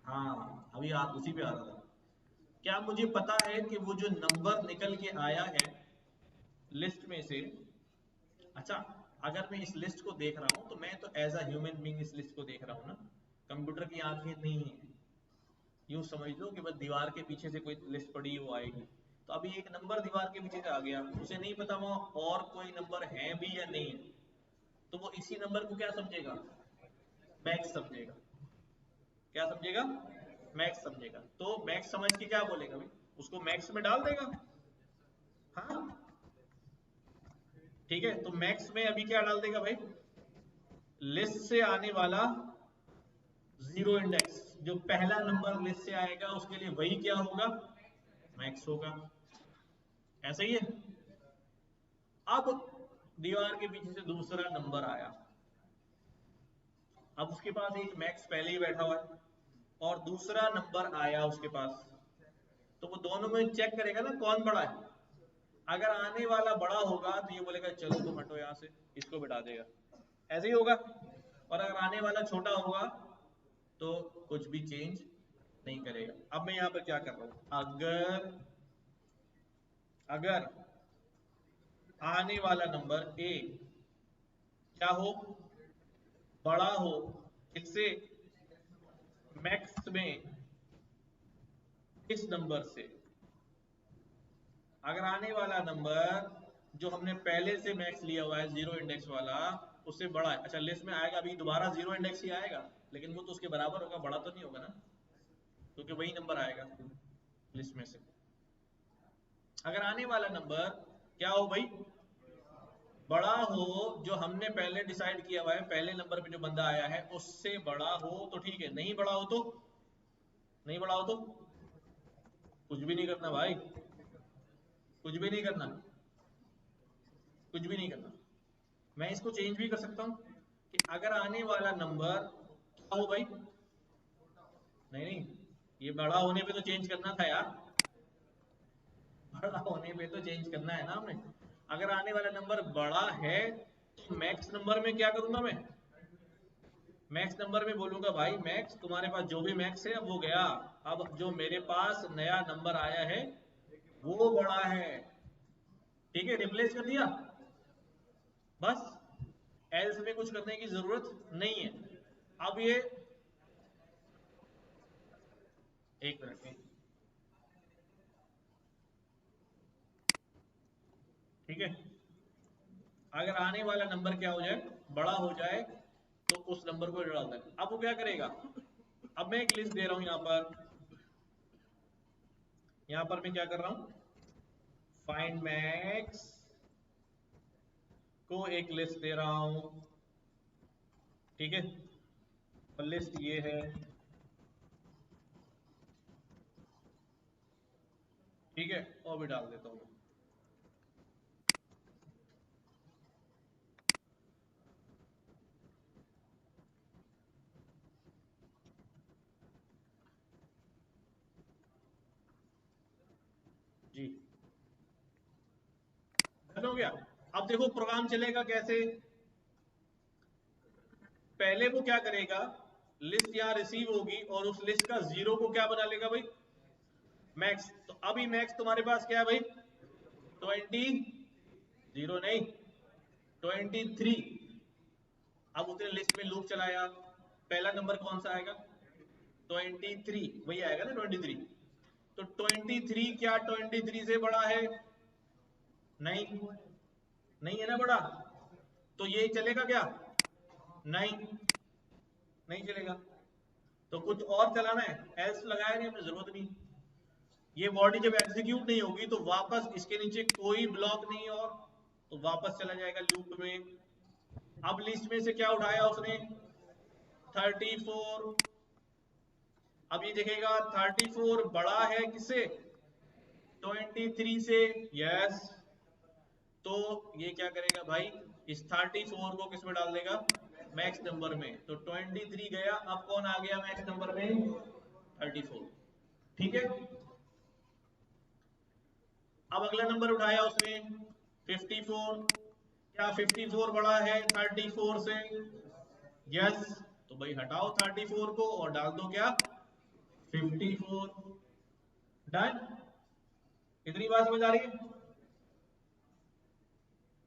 हाँ अभी आप उसी पे आ रहा था। क्या मुझे पता है कि वो जो नंबर निकल के आया है लिस्ट में से, अच्छा, अगर मैं इस लिस्ट को देख रहा हूं तो मैं तो एज अ ह्यूमन बीइंग इस लिस्ट को देख रहा हूं ना, कंप्यूटर की आंखें नहीं है, यूं समझ लो कि बस दीवार के पीछे से कोई लिस्ट पड़ी वो आएगी। तो अभी एक नंबर दीवार के पीछे से आ गया, उसे नहीं पता वहां और कोई नंबर है भी या नहीं है, तो वो इसी नंबर को क्या समझेगा, मैक्स समझेगा। क्या समझेगा, मैक्स समझेगा। तो मैक्स समझ के क्या बोलेगा भाई, उसको मैक्स में डाल देगा। हाँ ठीक है, तो मैक्स में अभी क्या डाल देगा भाई, लिस्ट से आने वाला जीरो इंडेक्स, जो पहला नंबर लिस्ट से आएगा उसके लिए वही क्या होगा, मैक्स होगा। ऐसा ही है। अब दीवार के पीछे से दूसरा नंबर आया, अब उसके पास एक मैक्स पहले ही बैठा हुआ है और दूसरा नंबर आया उसके पास, तो वो दोनों में चेक करेगा ना कौन बड़ा है। अगर आने वाला बड़ा होगा तो ये बोलेगा चलो तुम हटो यहाँ से, इसको बिठा देगा। ऐसे ही होगा। और अगर आने वाला छोटा होगा तो कुछ भी चेंज नहीं करेगा। अब मैं यहाँ पर क्या कर रहा हूं, अगर अगर आने वाला नंबर ए क्या हो, बड़ा हो किससे, मैक्स में इस नंबर से, अगर आने वाला नंबर जो हमने पहले से मैक्स लिया हुआ है जीरो इंडेक्स वाला उससे बड़ा है, अच्छा लिस्ट में आएगा अभी दोबारा जीरो इंडेक्स ही आएगा, लेकिन वो तो उसके बराबर होगा, बड़ा तो नहीं होगा ना, क्योंकि वही नंबर आएगा लिस्ट में से। अगर आने वाला नंबर क्या हो भाई, बड़ा हो, जो हमने पहले डिसाइड किया हुआ है पहले नंबर पे जो बंदा आया है उससे बड़ा हो तो ठीक है, नहीं बड़ा हो तो, नहीं बड़ा हो तो कुछ भी नहीं करना भाई, कुछ भी नहीं करना, कुछ भी नहीं करना। मैं इसको चेंज भी कर सकता हूं कि अगर आने वाला नंबर क्या हो भाई, नहीं नहीं, ये बड़ा होने पे तो चेंज करना था यार, बड़ा होने पे तो चेंज करना है ना हमें। अगर आने वाला नंबर बड़ा है तो मैक्स नंबर में क्या करूंगा मैं, मैक्स नंबर में बोलूंगा भाई मैक्स तुम्हारे पास जो भी मैक्स है अब वो गया, अब जो मेरे पास नया नंबर आया है वो बड़ा है। ठीक है, रिप्लेस कर दिया बस, एल्स में कुछ करने की जरूरत नहीं है। अब ये एक मिनट में, ठीक है, अगर आने वाला नंबर क्या हो जाए, बड़ा हो जाए, तो उस नंबर को डालता है। अब वो क्या करेगा, अब मैं एक लिस्ट दे रहा हूं यहां पर मैं क्या कर रहा हूं, फाइंड मैक्स को एक लिस्ट दे रहा हूं, ठीक है, और लिस्ट ये है, ठीक है, और भी डाल देता हूं। जी डन हो गया। अब देखो प्रोग्राम चलेगा कैसे, पहले वो क्या करेगा, लिस्ट यहाँ रिसीव होगी और उस लिस्ट का जीरो को क्या बना लेगा भाई, मैक्स। तो अभी मैक्स तुम्हारे पास क्या है भाई, 20, जीरो नहीं, 23। अब उसने लिस्ट में लूप चलाया, पहला नंबर कौन सा आएगा, 23, वही आएगा ना 23। तो 23 क्या 23 से बड़ा है, नहीं, नहीं है ना बड़ा, तो ये चलेगा क्या, नहीं, नहीं चलेगा। तो कुछ और चलाना है, एल्स लगाया नहीं हमने, जरूरत नहीं। ये बॉडी जब एग्जीक्यूट नहीं होगी तो वापस इसके नीचे कोई ब्लॉक नहीं, और तो वापस चला जाएगा लूप में। अब लिस्ट में से क्या उठाया उसने, 34। अब ये देखेगा 34 बड़ा है किससे, 23 से, यस। तो ये क्या करेगा भाई, इस 34 को किस में डाल देगा, मैक्स नंबर में। तो 23 गया, अब कौन आ गया मैक्स नंबर में, 34। ठीक है, अब अगला नंबर उठाया उसने 54, क्या 54 बड़ा है 34 से, यस। तो भाई हटाओ 34 को और डाल दो क्या, 54। डन, इतनी बात समझ आ रही है,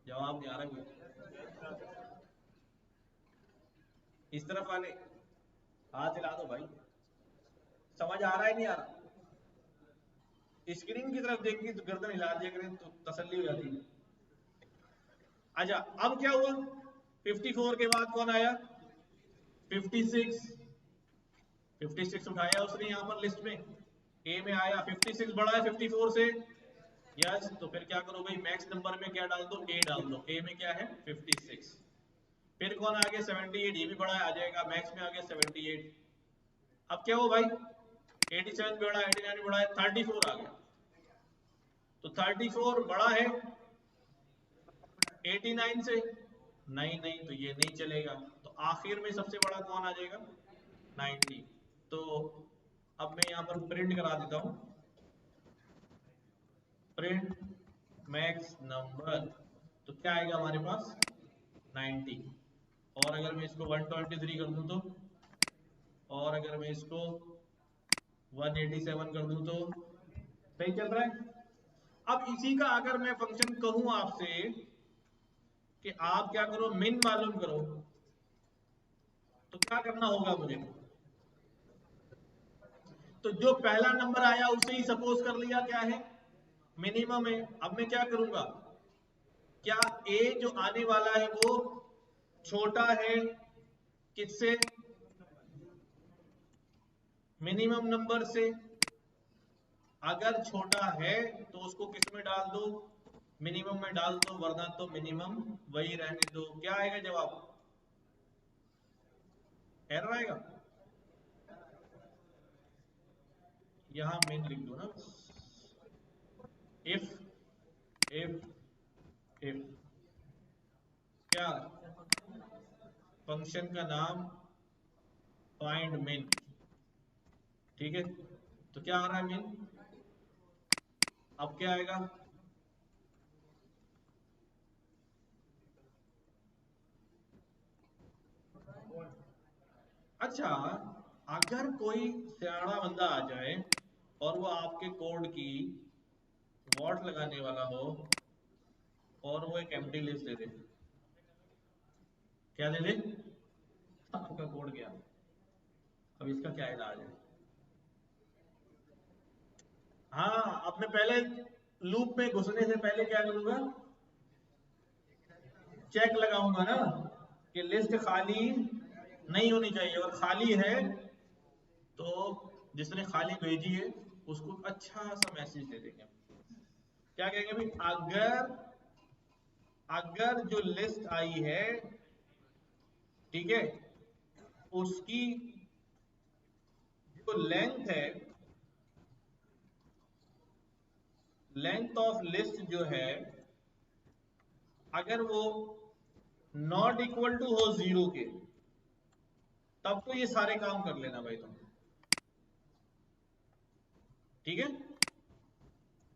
जवाब नहीं आ रहा कोई, इस तरफ वाले हाथ हिला दो भाई। समझ आ रहा है नहीं आ रहा? स्क्रीन की तरफ देख के तो गर्दन हिला दिया करें तो तसल्ली हो जाती है। अच्छा अब क्या हुआ, 54 के बाद कौन आया? 56। 56 उठाया उसने यहाँ पर लिस्ट में, ए में आया। 56 बड़ा है 54 से, यस। तो फिर क्या करो भाई, मैक्स नंबर में क्या डाल दो? ए डाल दो। ए में क्या है? 56। फिर कौन आ गया? 78। ये भी बड़ा है, आ जाएगा मैक्स में, आ गया 78। अब क्या हो भाई, 87 बड़ा है, 89 बड़ा है, 34 आ गया। तो 34 बड़ा है 89 से, नहीं नहीं, तो ये नहीं चलेगा। तो आखिर में सबसे बड़ा कौन आ जाएगा? 90। तो अब मैं यहाँ पर प्रिंट करा देता हूँ, प्रिंट मैक्स नंबर। तो क्या आएगा हमारे पास? 90। और अगर मैं इसको 123 कर दूं तो, और अगर मैं इसको 187 कर दूं तो, सही चल रहा है। अब इसी का अगर मैं फंक्शन कहूं आपसे कि आप क्या करो, मिन मालूम करो, तो क्या करना होगा मुझे? तो जो पहला नंबर आया उसे ही सपोज कर लिया क्या है? मिनिमम है। अब मैं क्या करूंगा, क्या ए जो आने वाला है वो छोटा है किससे? मिनिमम नंबर से। अगर छोटा है तो उसको किस में डाल दो? मिनिमम में डाल दो, वरना तो मिनिमम वही रहने दो। क्या आएगा जवाब? एरर आएगा। यहां मेन लिख दो ना, इफ इफ इफ क्या, फंक्शन का नाम फाइंड मिन, ठीक है। तो क्या आ रहा है? मिन। अब क्या आएगा? अच्छा, अगर कोई सियाना बंदा आ जाए और वो आपके कोड की वॉट लगाने वाला हो और वो एक एम्प्टी लिस्ट दे दे, क्या दे दे? आपका कोड गया। अब इसका क्या इलाज है? हाँ, अब मैं पहले लूप में घुसने से पहले क्या करूंगा? चेक लगाऊंगा ना कि लिस्ट खाली नहीं होनी चाहिए, और खाली है तो जिसने खाली भेजी है उसको अच्छा सा मैसेज दे देंगे। क्या कहेंगे भाई, अगर अगर जो लिस्ट आई है, ठीक है, उसकी जो लेंथ है, लेंथ ऑफ लिस्ट जो है, अगर वो नॉट इक्वल टू हो जीरो के, तब तो ये सारे काम कर लेना भाई तुम, ठीक है।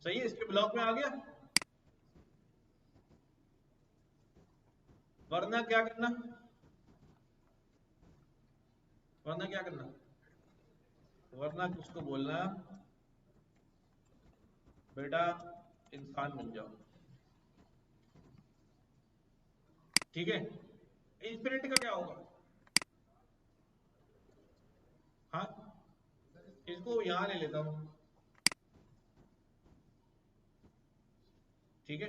सही है, इसके ब्लॉक में आ गया। वरना क्या करना? वरना क्या करना? वरना उसको बोलना, बेटा इंसान बन जाओ, ठीक है। इंस्पिरिट का क्या होगा? हाँ, इसको यहां ले लेता हूं, ठीक है।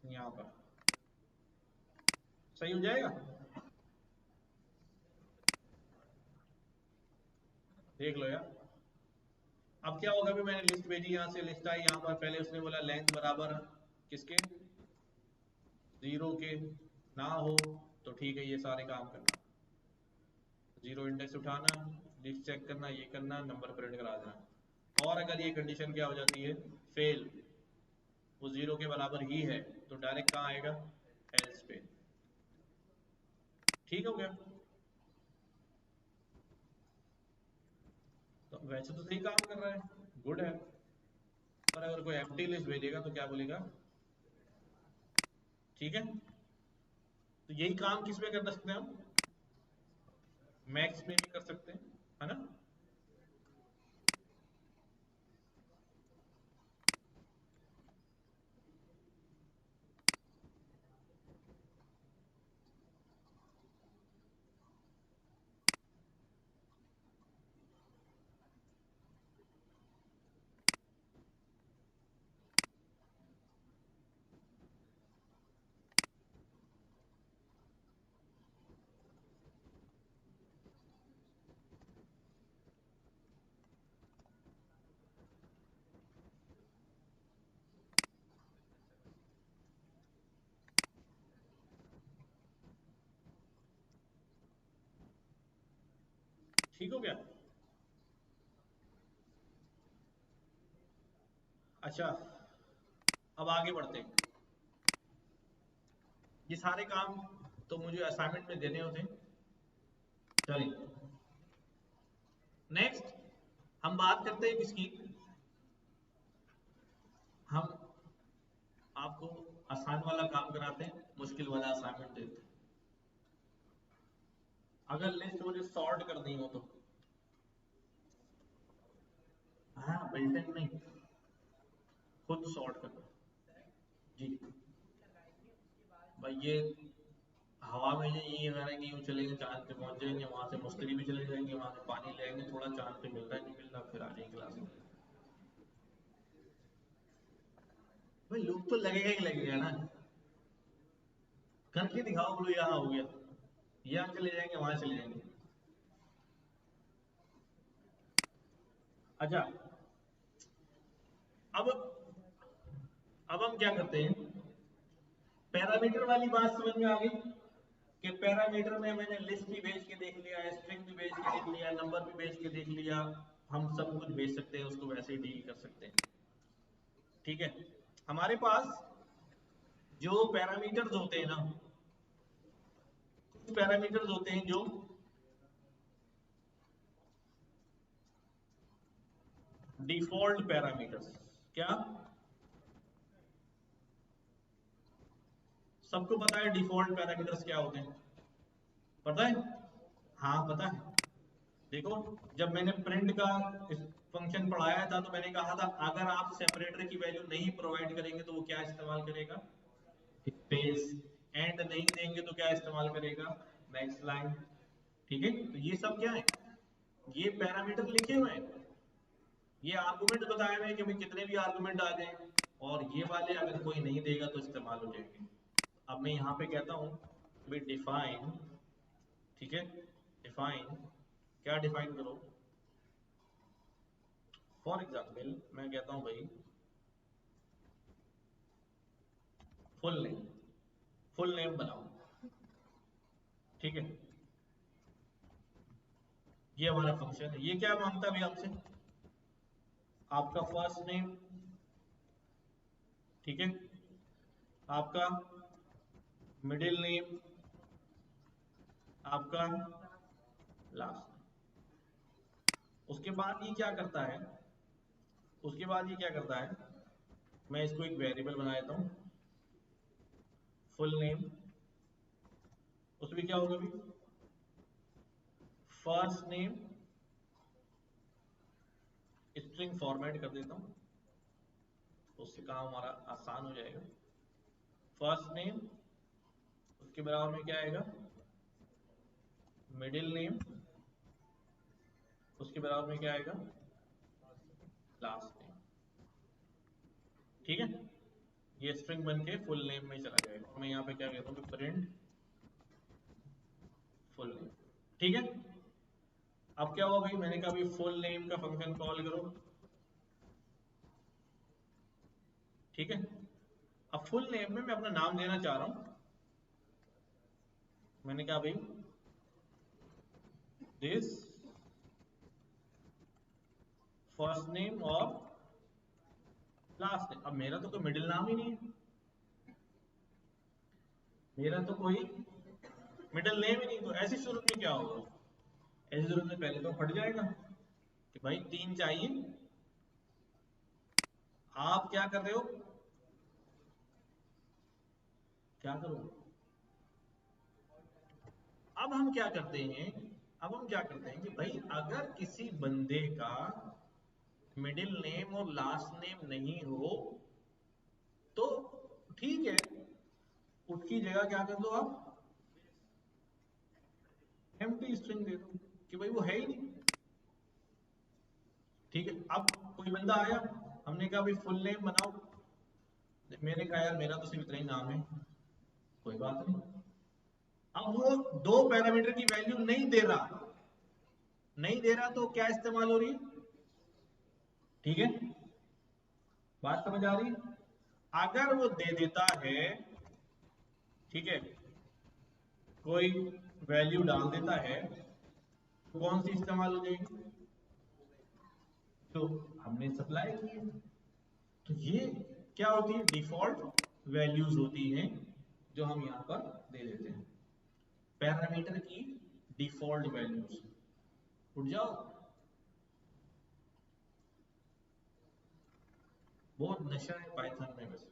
यहां पर सही हो जाएगा। देख लो यार। अब क्या होगा, भी मैंने लिस्ट भेजी, यहां से लिस्ट आई, यहां पर पहले उसने बोला लेंथ बराबर किसके? जीरो के। ना हो तो ठीक है, ये सारे काम करना, जीरो इंडेक्स उठाना, लिस्ट चेक करना, ये करना, नंबर प्रिंट करा देना। और अगर ये कंडीशन क्या हो जाती है, फेल, वो जीरो के बराबर ही है, तो डायरेक्ट कहाँ आएगा? एल्स पे। ठीक हो गया। तो वैसे तो सही काम कर रहा है, गुड है। पर अगर कोई एम्प्टी लिस्ट भेजेगा तो क्या बोलेगा? ठीक है। तो यही काम किस में कर सकते हैं हम? मैक्स में भी कर सकते हैं, है ना। ठीक हो गया? अच्छा, अब आगे बढ़ते हैं। ये सारे काम तो मुझे असाइनमेंट में देने होते हैं। चलिए नेक्स्ट हम बात करते हैं किसकी, हम आपको आसान वाला काम कराते हैं, मुश्किल वाला असाइनमेंट देते हैं। अगर लिस्ट मुझे सॉर्ट करनी हो तो, हाँ बिल्टन नहीं, खुद सॉर्ट करना जी। भाई ये हवा में ये करेंगे, यूँ चलेंगे चांद पे पहुंच जाएंगे, वहां से मुश्किल भी चले जाएंगे, वहां से पानी ले आएंगे, थोड़ा चांद पे मिल रहा है नहीं मिल रहा, फिर आ जाएंगे क्लास में। भाई लूप तो लगेगा ही लगेगा ना, करके दिखाओ, बोलो यहाँ हो गया, यहाँ चले जाएंगे वहां चले जाएंगे। अच्छा, अब हम क्या करते हैं, पैरामीटर वाली बात समझ में आ गई कि पैरामीटर में मैंने लिस्ट भी भेज के देख लिया, स्ट्रिंग भी भेज के देख लिया, नंबर भी भेज के देख लिया, हम सब कुछ भेज सकते हैं, उसको वैसे ही डील कर सकते हैं। ठीक है, हमारे पास जो पैरामीटर्स होते हैं ना, कुछ पैरामीटर्स होते हैं जो डिफॉल्ट पैरामीटर्स, क्या सबको पता है डिफॉल्ट पैरामीटर्स क्या होते हैं? पता है? हाँ पता है। देखो, जब मैंने प्रिंट का फंक्शन पढ़ाया था तो मैंने कहा था अगर आप सेपरेटर की वैल्यू नहीं प्रोवाइड करेंगे तो वो क्या इस्तेमाल करेगा, स्पेस। एंड नहीं देंगे तो क्या इस्तेमाल करेगा, नेक्स्ट लाइन। ठीक है, तो ये सब क्या है, ये पैरामीटर लिखे हुए हैं, ये आर्गुमेंट बताए हुए हैं कि भाई कितने भी आर्गुमेंट आ जाए, और ये वाले अगर कोई नहीं देगा तो इस्तेमाल हो जाएंगे। अब मैं यहाँ पे कहता हूँ भाई डिफाइन, ठीक है, डिफाइन, क्या डिफाइन करो, फॉर एग्जाम्पल मैं कहता हूँ भाई फुल नेम, फुल नेम बनाओ। ठीक है, ये हमारा फंक्शन है, ये क्या मांगता है भाई हमसे, आपका फर्स्ट नेम, ठीक है, आपका मिडिल नेम, आपका लास्ट। उसके बाद ये क्या करता है, उसके बाद ये क्या करता है, मैं इसको एक वेरिएबल बना देता हूँ, फुल नेम, उसमें क्या होगा भाई, फर्स्ट नेम, स्ट्रिंग फॉर्मेट कर देता हूँ, उससे काम हमारा आसान हो जाएगा। फर्स्ट नेम, उसके बराबर में क्या आएगा, मिडिल नेम, उसके बराबर में क्या आएगा, लास्ट नेम। ठीक है, ये स्ट्रिंग बन के फुल नेम में चला जाएगा। मैं यहाँ पे क्या कहता हूँ, प्रिंट फुल नेम। ठीक है, अब क्या हुआ भाई, मैंने कहा भाई फुल नेम का फंक्शन कॉल करो। ठीक है, अब फुल नेम में मैं अपना नाम देना चाह रहा हूं, मैंने कहा भाई दिस फर्स्ट नेम और लास्ट नेम। अब मेरा तो कोई मिडिल नाम ही नहीं है, मेरा तो कोई मिडिल नेम ही नहीं, तो ऐसी सूरत में क्या होगा, ऐसी सूरत में पहले तो फट जाएगा कि भाई तीन चाहिए, आप क्या कर रहे हो, क्या करो। अब हम क्या करते हैं, अब हम क्या करते हैं कि भाई अगर किसी बंदे का मिडिल नेम और लास्ट नेम नहीं हो तो ठीक है, उसकी जगह क्या कर दो आप, एम्प्टी स्ट्रिंग दे दो कि भाई वो है ही नहीं। ठीक है, अब कोई बंदा आया, हमने कहा भाई फुल नेम बनाओ, मैंने कहा यार मेरा तो सिर्फ इतना ही नाम है, कोई बात नहीं। अब वो दो पैरामीटर की वैल्यू नहीं दे रहा, नहीं दे रहा तो क्या इस्तेमाल हो रही है, ठीक है, बात समझ आ रही है। अगर वो दे देता है, ठीक है, कोई वैल्यू डाल देता है, तो कौन सी इस्तेमाल हो जाएगी? जो हमने सप्लाई की है। तो ये क्या होती है? डिफॉल्ट वैल्यूज होती हैं जो हम यहाँ पर दे देते हैं, पैरामीटर की डिफॉल्ट वैल्यूज। उठ जाओ, बहुत नशा है पाइथन में वैसे।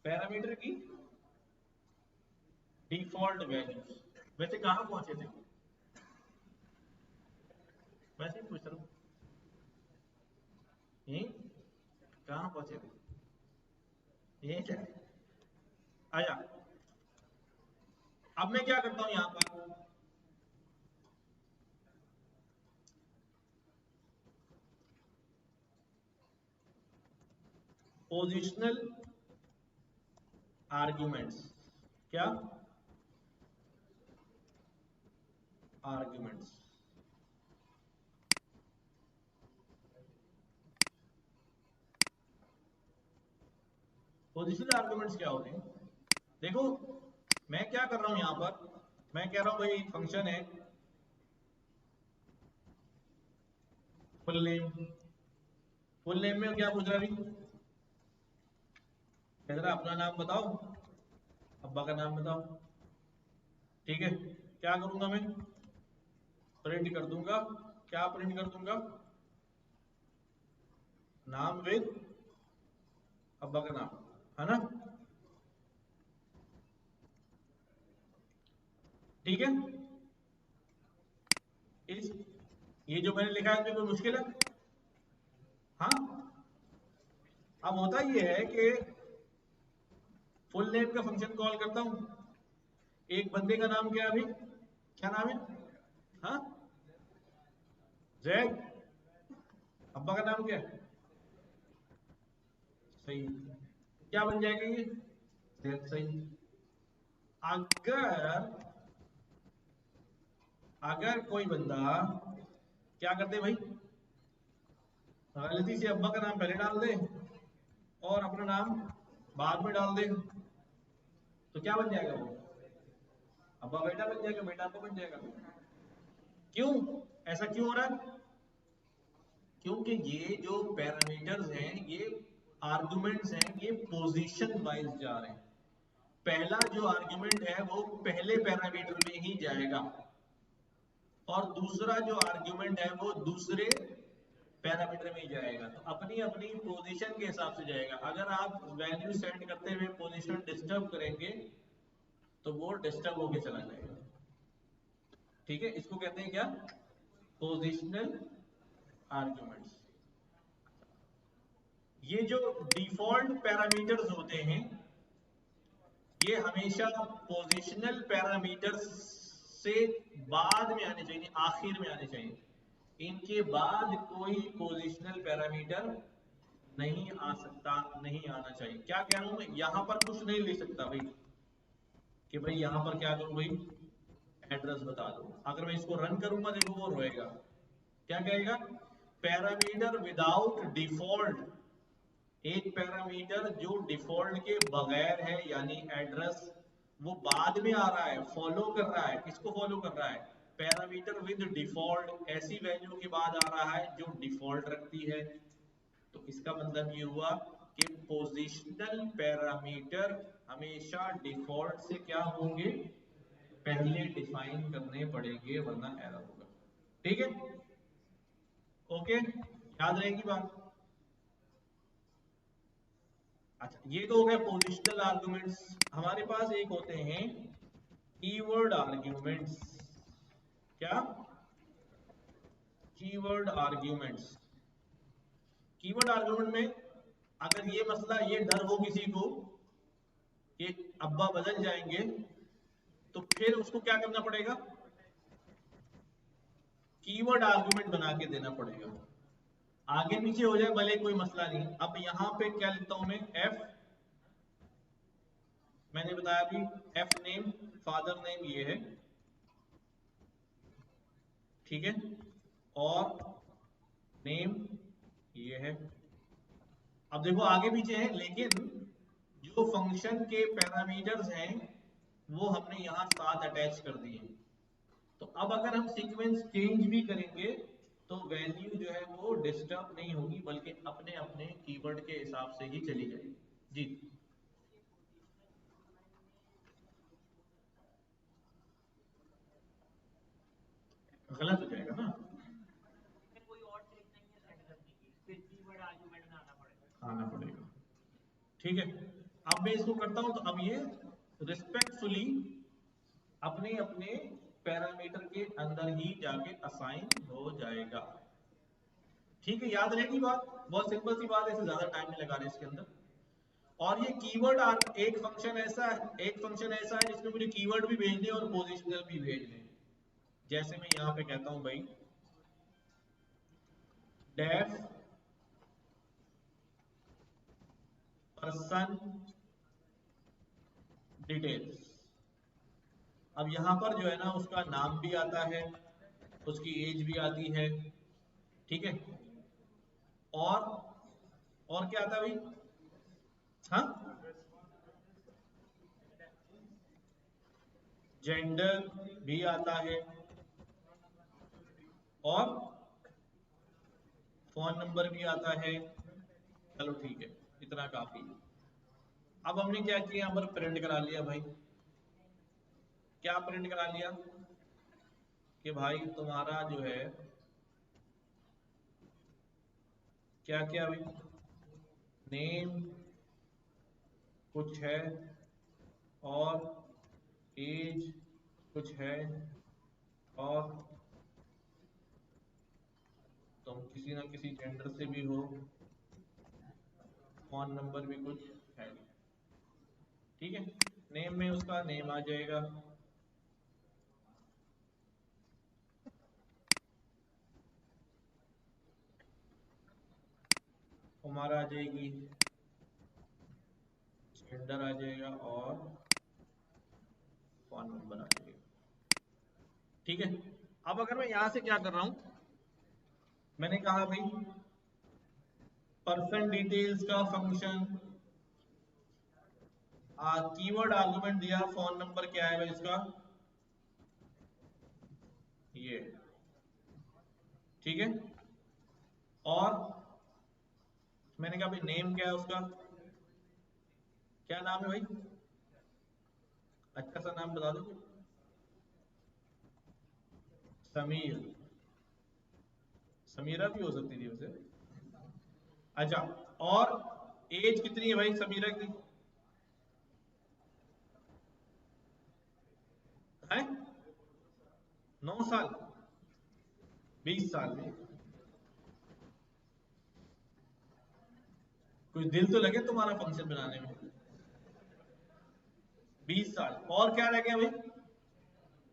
पैरामीटर की डिफॉल्ट वैल्यूज, वैसे कहाँ पहुंचे थे? वैसे ही पूछ रहा हूँ, यहीं कहाँ पहुंचे थे? यही क्या? आया। अब मैं क्या करता हूँ यहाँ पर, पोजिशनल आर्ग्यूमेंट्स। क्या आर्ग्यूमेंट्स? पोजिशनल आर्ग्यूमेंट्स क्या होते हैं? देखो, मैं क्या कर रहा हूं यहां पर, मैं कह रहा हूं भाई फंक्शन है फुल नेम। फुल नेम में क्या पूछ रहा है अभी? कह रहा अपना नाम बताओ, अब्बा का नाम बताओ। ठीक है, क्या करूंगा मैं? प्रिंट कर दूंगा। क्या प्रिंट कर दूंगा? नाम विद अब्बा का नाम, है ना? ठीक है। इस ये जो मैंने लिखा है इसमें कोई मुश्किल है? हाँ। अब होता ये है कि फुल नेम का फंक्शन कॉल करता हूं, एक बंदे का नाम क्या है अभी? क्या नाम है? हाँ, जैद। अब्बा का नाम क्या है? सही। क्या बन जाएगा ये? जैद। सही। अगर अगर कोई बंदा क्या करते भाई, गलती से अब्बा का नाम पहले डाल दे और अपना नाम बाद में डाल दे, तो क्या बन जाएगा वो? अब्बा बेटा बन जाएगा, बेटा अब्बा बन जाएगा। क्यों? ऐसा क्यों हो रहा है? क्योंकि ये जो पैरामीटर्स हैं, ये आर्गुमेंट्स हैं, ये पोजीशन वाइज जा रहे हैं। पहला जो आर्गुमेंट है वो पहले पैरामीटर में ही जाएगा और दूसरा जो आर्गुमेंट है वो दूसरे पैरामीटर में ही जाएगा। तो अपनी अपनी पोजीशन के हिसाब से जाएगा। अगर आप वैल्यू सेट करते हुए पोजीशन डिस्टर्ब करेंगे तो वो डिस्टर्ब होके चला जाएगा। ठीक है, इसको कहते हैं क्या? Positional arguments. ये जो डिफॉल्ट पैरामीटर्स होते हैं ये हमेशा पोजिशनल पैरामीटर्स से बाद में आने चाहिए, आखिर में आने चाहिए। इनके बाद कोई पोजिशनल पैरामीटर नहीं आ सकता, नहीं आना चाहिए। क्या कह रहा हूं मैं? यहां पर कुछ नहीं ले सकता भाई कि भाई यहां पर क्या करूं भाई, एड्रेस बता दो। अगर मैं इसको रन करूंगा देखो वो रोएगा। क्या कहेगा? पैरामीटर विदाउट डिफॉल्ट, एक पैरामीटर जो डिफॉल्ट के बगैर है यानी एड्रेस, वो बाद में आ रहा है, फॉलो कर रहा है। किसको फॉलो कर रहा है? पैरामीटर विद डिफॉल्ट ऐसी वैल्यू के बाद आ रहा है जो डिफॉल्ट रखती है। तो इसका मतलब ये हुआ कि पोजिशनल पैरामीटर हमेशा डिफॉल्ट से क्या होंगे, पहले डिफाइन करने पड़ेंगे वरना एरर होगा। ठीक है, ओके, याद रहेगी बात। अच्छा, ये तो हो गया पोजिशनल आर्गुमेंट्स। हमारे पास एक होते हैं कीवर्ड आर्ग्यूमेंट्स। क्या? Keyword arguments. कीवर्ड आर्ग्यूमेंट में अगर ये मसला, ये डर हो किसी को कि अब्बा बदल जाएंगे, तो फिर उसको क्या करना पड़ेगा? कीवर्ड आर्ग्यूमेंट बना के देना पड़ेगा। आगे पीछे हो जाए भले कोई मसला नहीं। अब यहां पे क्या लिखता हूं मैं? एफ, मैंने बताया अभी, एफ नेम, फादर नेम ये है, ठीक है, और नेम ये है। अब देखो आगे पीछे है, लेकिन जो फंक्शन के पैरामीटर्स हैं वो हमने यहाँ साथ अटैच कर दिए। तो अब अगर हम सीक्वेंस चेंज भी करेंगे तो वैल्यू जो है वो डिस्टर्ब नहीं होगी, बल्कि अपने अपने कीवर्ड के हिसाब से ही चली जाएगी। जी गलत हो जाएगा ना, आना पड़ेगा। ठीक है, अब मैं इसको करता हूं तो अब ये रिस्पेक्टफुली अपने अपने पैरामीटर के अंदर ही जाके असाइन हो जाएगा। ठीक है, याद रहेगी बात, बहुत सिंपल सी बात है, इससे ज्यादा टाइम नहीं लगा रहे इसके अंदर। और ये कीवर्ड एक फंक्शन ऐसा है, जिसमें मुझे कीवर्ड भी भेजने और पोजिशनल भी भेजने। जैसे मैं यहाँ पे कहता हूं भाई डेफ पर्सन डिटेल्स। अब यहाँ पर जो है ना उसका नाम भी आता है, उसकी एज भी आती है। ठीक है, और और क्या आता है भाई? हाँ, जेंडर भी आता है और फोन नंबर भी आता है। चलो ठीक है, इतना काफी है। अब हमने क्या किया, यहाँ पर प्रिंट करा लिया भाई। क्या प्रिंट करा लिया कि भाई तुम्हारा जो है क्या क्या भाई, नेम कुछ है और एज कुछ है और तुम किसी ना किसी जेंडर से भी हो, फोन नंबर भी कुछ है। ठीक है, नेम में उसका नेम आ जाएगा, उम्र आ जाएगी, जेंडर आ जाएगा और फोन नंबर आ जाएगा। ठीक है, अब अगर मैं यहां से क्या कर रहा हूं, मैंने कहा भाई पर्सन डिटेल्स का फंक्शन, कीवर्ड आर्गुमेंट दिया, फोन नंबर क्या है भाई इसका, ये। ठीक है, और मैंने कहा भाई नेम क्या है उसका, क्या नाम है भाई, अच्छा सा नाम बता दो। समीर, समीरा भी हो सकती थी वैसे। अच्छा, और एज कितनी है भाई समीरा की, है 9 साल, 20 साल में। कुछ दिल तो लगे तुम्हारा फंक्शन बनाने में। 20 साल, और क्या रह गया भाई,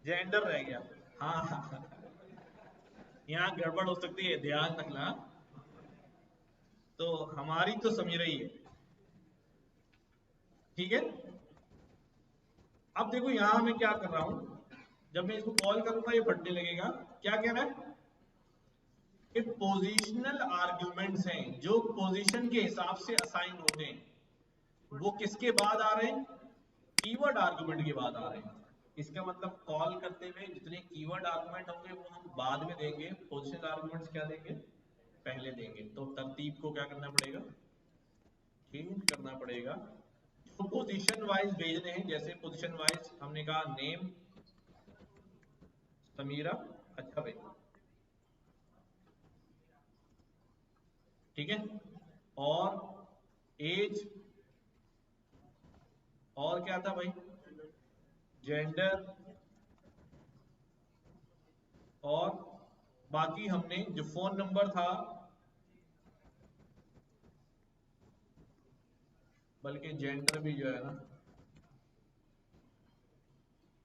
जेंडर रह गया। हाँ हाँ हाँ, यहाँ गड़बड़ हो सकती है, ध्यान रखना। तो हमारी तो समीरा ही है। ठीक है, अब देखो यहां मैं क्या कर रहा हूं, जब मैं इसको कॉल करूंगा ये फटने लगेगा। क्या कह रहा है कि पोजिशनल आर्ग्यूमेंट्स हैं जो पोजीशन के हिसाब से असाइन होते हैं, वो किसके बाद आ रहे हैं, कीवर्ड आर्गुमेंट के बाद आ रहे हैं। इसका मतलब कॉल करते हुए जितने कीवर्ड आर्गुमेंट होंगे वो हम बाद में देंगे, पोजिशनल आर्गुमेंट्स क्या देंगे, पहले देंगे। तो तरतीब को क्या करना पड़ेगा, चेंज करना पड़ेगा। जो पोजीशन वाइज भेजने हैं, जैसे पोजीशन वाइज हमने कहा नेम समीरा, अच्छा भाई, ठीक है, और एज, और क्या था भाई, जेंडर, और बाकी हमने जो फोन नंबर था, बल्कि जेंडर भी जो है ना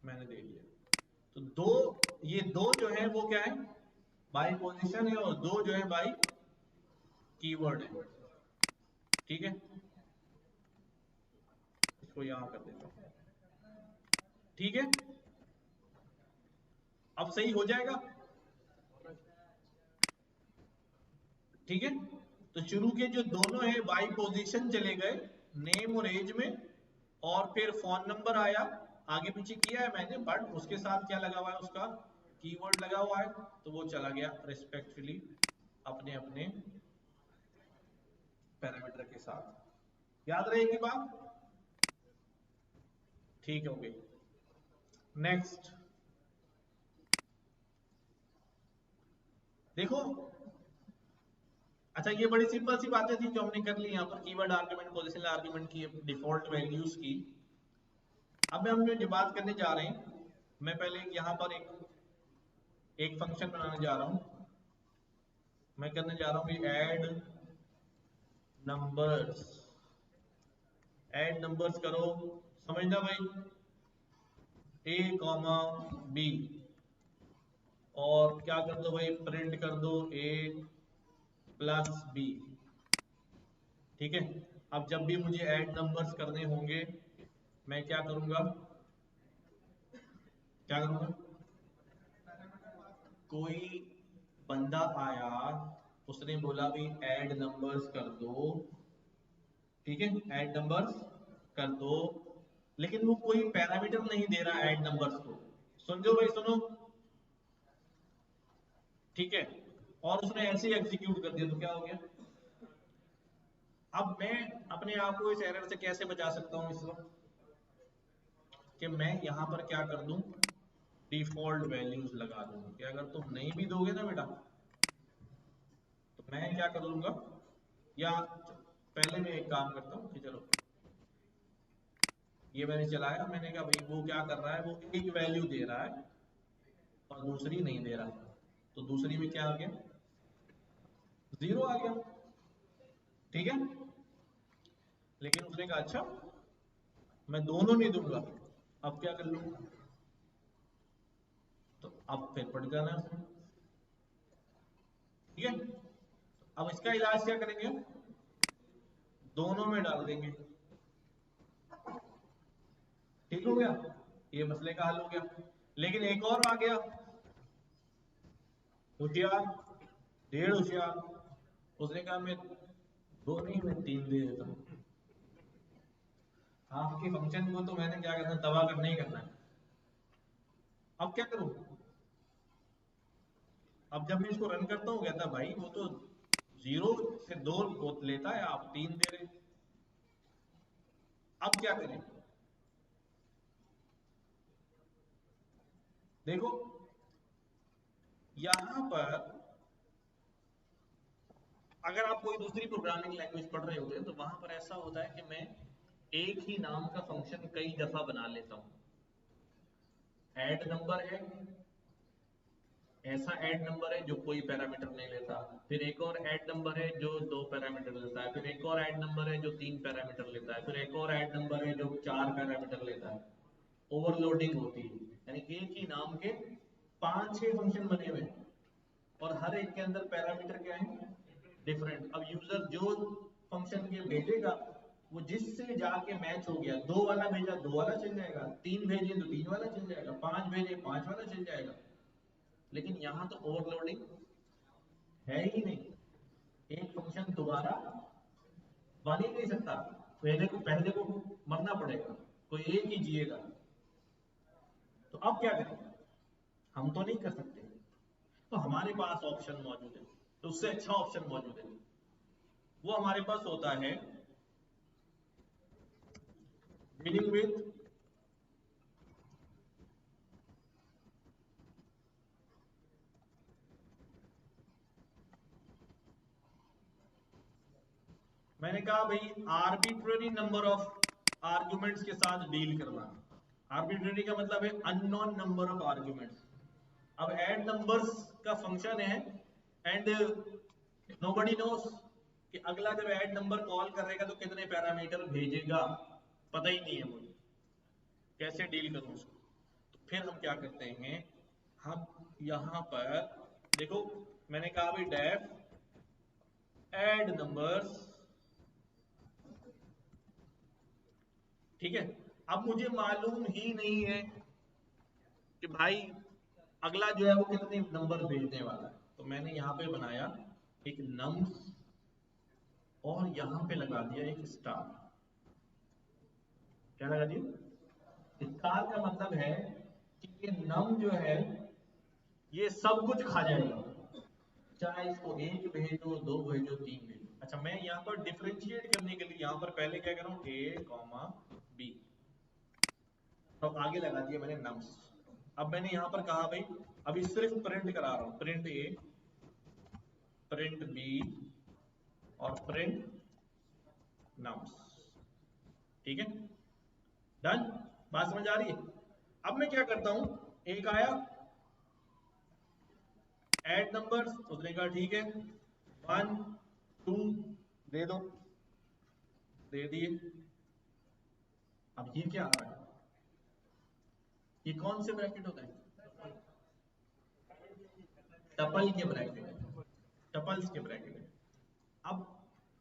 मैंने दे दिया। तो दो, ये दो जो है वो क्या है, बाई पोजीशन है, और दो जो है बाई कीवर्ड है। ठीक है, इसको यहां कर देता हूं। ठीक है, अब सही हो जाएगा। ठीक है, तो शुरू के जो दोनों है बाई पोजीशन चले गए, नेम और एज में, और फिर फोन नंबर आया, आगे पीछे किया है मैंने, बट उसके साथ क्या लगा हुआ है, उसका कीवर्ड लगा हुआ है, तो वो चला गया रिस्पेक्टफुली अपने अपने पैरामीटर के साथ। याद रहेगी बात? ठीक हो गई। नेक्स्ट देखो, अच्छा ये बड़ी सिंपल सी बातें थी जो हमने कर ली यहाँ पर, कीवर्ड आर्गुमेंट, पोजिशनल आर्गुमेंट की डिफॉल्ट वैल्यूज की। अब हम जो बात करने जा रहे हैं, मैं पहले यहाँ पर एक फंक्शन बनाने जा रहा हूँ। मैं करने जा रहा हूँ कि नंबर्स ऐड नंबर्स करो, समझना भाई, ए कॉमा बी, और क्या कर दो भाई, प्रिंट कर दो ए प्लस बी। ठीक है, अब जब भी मुझे ऐड नंबर्स करने होंगे मैं क्या करूंगा, क्या करूंगा, कोई बंदा आया, उसने बोला भी ऐड नंबर्स कर दो, ठीक है, ऐड नंबर्स कर दो, लेकिन वो कोई पैरामीटर नहीं दे रहा ऐड नंबर्स को। सुन लो भाई, सुनो, ठीक है, और उसने ऐसे ही एग्जीक्यूट कर दिया, तो क्या हो गया? अब मैं अपने आप को इस एरर से कैसे बचा सकता हूं इस वक्त, कि मैं यहां पर क्या कर दूं, डिफॉल्ट वैल्यूज लगा दूं, कि अगर तुम नहीं भी दोगे ना बेटा, तो मैं क्या कर लूंगा, या पहले मैं एक काम करता हूं कि चलो ये मैंने चलाया, मैंने कहा भाई वो क्या कर रहा है, वो एक वैल्यू दे रहा है और दूसरी नहीं दे रहा, तो दूसरी में क्या आ गया, 0 आ गया, ठीक है। लेकिन उसने कहा अच्छा मैं दोनों नहीं दूंगा, अब क्या कर लूं, तो अब फिर पड़ जाना है उसमें, ठीक है। अब इसका इलाज क्या करेंगे, दोनों में डाल देंगे, ठीक हो गया, ये मसले का हल हो गया। लेकिन एक और आ गया होशियार, ढेर होशियार, उसने कहा मैं दो नहीं मैं 3 दे देता हूँ। आपके फंक्शन को तो मैंने क्या करना, तबाह करना ही करना है। अब क्या करूं, अब जब मैं इसको रन करता हूँ, कहता भाई वो तो 0 से 2 लेता है, आप 3 दे रहे, अब क्या करें, देखो यहां पर अगर आप कोई दूसरी प्रोग्रामिंग लैंग्वेज पढ़ रहे होते हैं, तो वहां पर ऐसा होता है कि मैं एक ही नाम का फंक्शन कई दफा बना लेता हूं। ऐड नंबर है, ऐसा ऐड नंबर है जो कोई पैरामीटर नहीं लेता, फिर एक और ऐड नंबर है जो 2 पैरामीटर लेता है, फिर एक और ऐड नंबर है जो 3 पैरामीटर लेता है, फिर एक और ऐड नंबर है जो 4 पैरामीटर लेता है। ओवरलोडिंग होती है, यानी एक ही नाम के 5-6 फंक्शन बने हुए हैं और हर एक के अंदर पैरामीटर क्या है, डिफरेंट। अब यूजर जो फंक्शन के भेजेगा, वो जिससे जाके मैच हो गया, 2 वाला भेजा 2 वाला चल जाएगा, 3 भेजे तो 3 वाला चल जाएगा, 5 भेजे 5 वाला चल जाएगा। लेकिन यहाँ तो ओवरलोडिंग है ही नहीं, एक फंक्शन दोबारा बन ही नहीं सकता, पहले को मरना पड़ेगा, कोई एक ही जिएगा। तो अब क्या करें, हम तो नहीं कर सकते, तो हमारे पास ऑप्शन मौजूद है, तो उससे अच्छा ऑप्शन मौजूद है, वो हमारे पास होता है डीलिंग विथ मैंने कहा भाई आर्बिट्ररी नंबर ऑफ आर्गुमेंट्स के साथ डील करना। आर्बिट्ररी का मतलब है अननोन नंबर ऑफ आर्गुमेंट्स। अब ऐड नंबर्स का फंक्शन है एंड नोबडी नोस कि अगला जब ऐड नंबर कॉल करेगा तो कितने पैरामीटर भेजेगा, पता ही नहीं है मुझे, कैसे डील करूं उसको। तो फिर हम क्या करते हैं, हम यहां पर देखो मैंने कहा भाई डेफ ऐड नंबर्स, ठीक है। अब मुझे मालूम ही नहीं है कि भाई अगला जो है वो कितने नंबर भेजने वाला है, तो मैंने यहाँ पे बनाया एक नम्स और यहाँ पे लगा दिया एक स्टार। क्या लगा दिया, स्टार का मतलब है कि ये नम जो है ये सब कुछ खा जाएगा, चाहे इसको एक भेजो, दो भेजो, तीन भेजो। अच्छा, मैं यहाँ पर डिफरेंशिएट करने के लिए यहाँ पर पहले क्या करूँ, ए कॉमा बी, तो आगे लगा दिया मैंने नम्स। अब मैंने यहाँ पर कहा भाई अभी सिर्फ प्रिंट करा रहा हूँ, प्रिंट ए, प्रिंट बी और प्रिंट नम्स। ठीक है, डन, बात समझ आ रही है। अब मैं क्या करता हूं, एक आया ऐड नंबर्स, उसने कहा ठीक है 1 2 दे दो, दे दिए। अब ये क्या आ रहा है, ये कौन से ब्रैकेट होता है, टपल के ब्रैकेट, टपल्स के ब्रैकेट। अब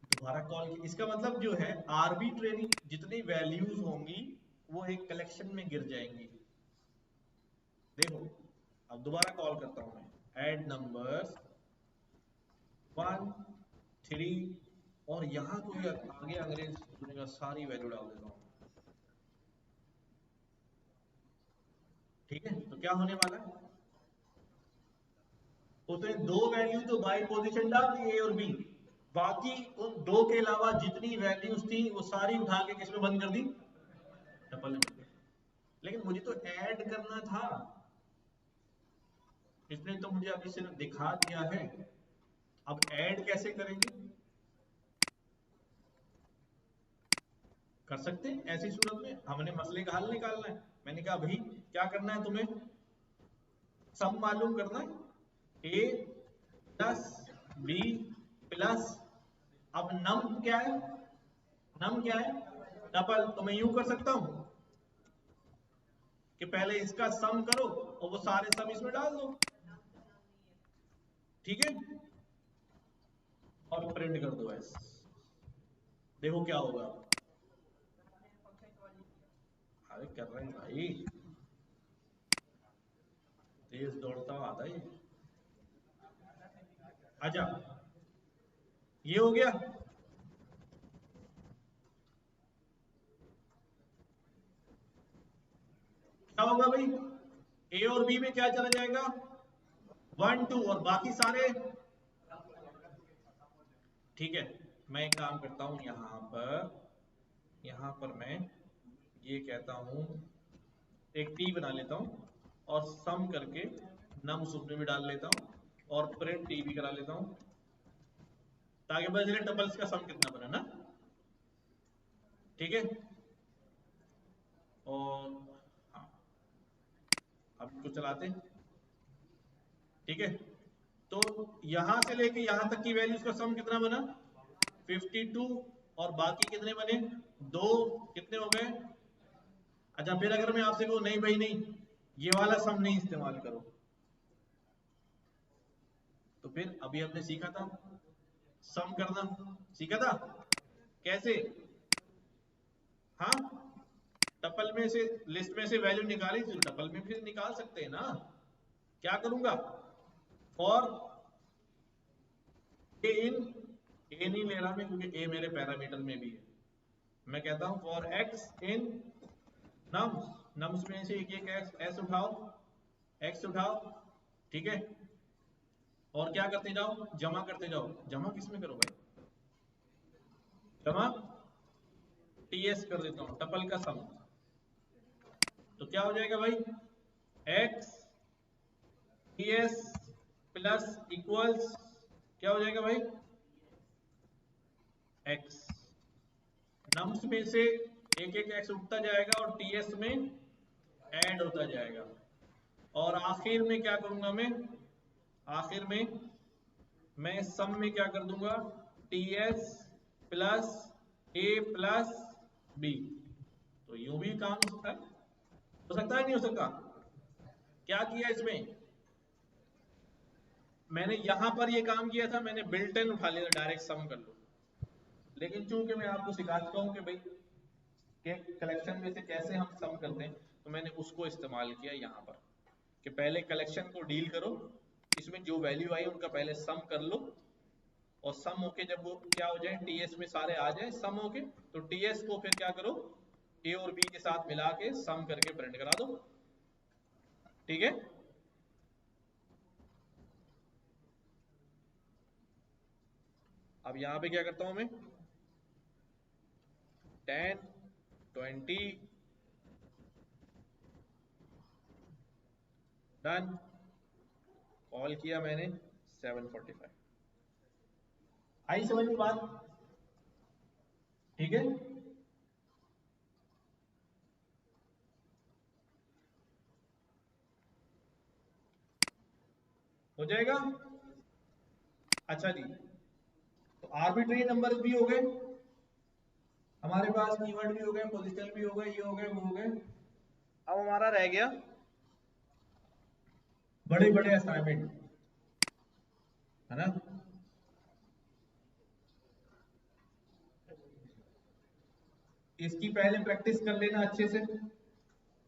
दोबारा कॉल की, इसका मतलब जो है आर्बिट्रेरी जितनी वैल्यूज होंगी वो एक कलेक्शन में गिर जाएंगी। देखो अब दोबारा कॉल करता हूं मैं, ऐड नंबर्स 1 3, और यहां कोई आगे अंग्रेज सुनेगा, सारी वैल्यू डाल देता हूं। ठीक है, तो क्या होने वाला है, उसने दो वैल्यू तो बाई पोजीशन डाल दी ए और बी, बाकी उन दो के अलावा जितनी वैल्यूज थी वो सारी उठा के किसमें बंद कर दी, टपल में। लेकिन मुझे तो ऐड करना था, इसने तो मुझे अभी सिर्फ दिखा दिया है। अब ऐड कैसे करेंगे, कर सकते हैं ऐसी सूरत में, हमने मसले का हल निकालना है। मैंने कहा भाई क्या करना है तुम्हें, सम मालूम करना है, ए प्लस बी प्लस, अब नम क्या है, नम क्या है, डबल। तो मैं यूं कर सकता हूं कि पहले इसका सम करो और वो सारे सम इसमें डाल दो। ठीक है, और प्रिंट कर दो ऐसे, देखो क्या होगा। अरे कर रहे हैं भाई, तेज दौड़ता हुआ आता है। आजा, ये हो गया। क्या होगा भाई, ए और बी में क्या चला जाएगा, 1 2, और बाकी सारे। ठीक है, मैं एक काम करता हूं, यहां पर मैं ये कहता हूं, एक टी बना लेता हूं और सम करके नम उसमें भी डाल लेता हूं और प्रिंट टी भी करा लेता हूं, ताकि पता चले डबल्स का सम कितना बना ना। ठीक है, और हाँ, अब इसको चलाते हैं। ठीक है, तो यहां से लेके यहां तक की वैल्यूज का सम कितना बना, 52, और बाकी कितने बने, दो, कितने हो गए। अच्छा, फिर अगर मैं आपसे कहूं नहीं भाई नहीं, ये वाला सम नहीं इस्तेमाल करो, तो फिर अभी हमने सीखा था सम करना, सीखा था कैसे, हाँ, टपल में से, लिस्ट में से वैल्यू निकाली तो टपल में भी निकाल सकते हैं ना। क्या करूंगा, फॉर ए इन, ए नहीं ले रहा मैं क्योंकि ए मेरे पैरामीटर में भी है, मैं कहता हूं for x in nums, nums में से एक एक एस उठाओ, एक्स उठाओ। ठीक है, और क्या करते जाओ, जमा करते जाओ। जमा किसमें करो भाई, जमा टीएस कर देता हूं, टपल का सम। तो क्या हो जाएगा भाई, एक्स टीएस प्लस इक्वल्स, क्या हो जाएगा भाई, एक्स, नम्स में से एक एक एक्स उठता जाएगा और टीएस में ऐड होता जाएगा। और आखिर में क्या करूंगा मैं, आखिर में मैं सम में क्या कर दूंगा, टीएस प्लस ए प्लस बी। तो यूं भी काम हो सकता है नहीं हो सकता। क्या किया इसमें, मैंने यहां पर ये काम किया था, मैंने बिल्ट इन उठा लिया डायरेक्ट सम कर लो। लेकिन चूंकि मैं आपको सिखा चुका हूं कि भाई के कलेक्शन में से कैसे हम सम करते हैं, तो मैंने उसको इस्तेमाल किया यहाँ पर कि पहले कलेक्शन को डील करो, इसमें जो वैल्यू आई उनका पहले सम कर लो, और सम होके जब वो क्या हो जाए, टीएस में सारे आ जाए सम होके, तो टीएस को फिर क्या करो, ए और बी के साथ मिला के सम करके प्रिंट करा दो। ठीक है, अब यहां पे क्या करता हूं मैं, 10 20 डन, कॉल किया मैंने 745। आई समझ में बात? ठीक है, हो जाएगा। अच्छा जी, तो आर्बिट्रेरी नंबर भी हो गए हमारे पास, कीवर्ड भी हो गए, पोजिशनल भी हो गए, ये हो गए, वो हो गए। अब हमारा रह गया बड़े बड़े असाइनमेंट, है ना। इसकी पहले प्रैक्टिस कर लेना अच्छे से।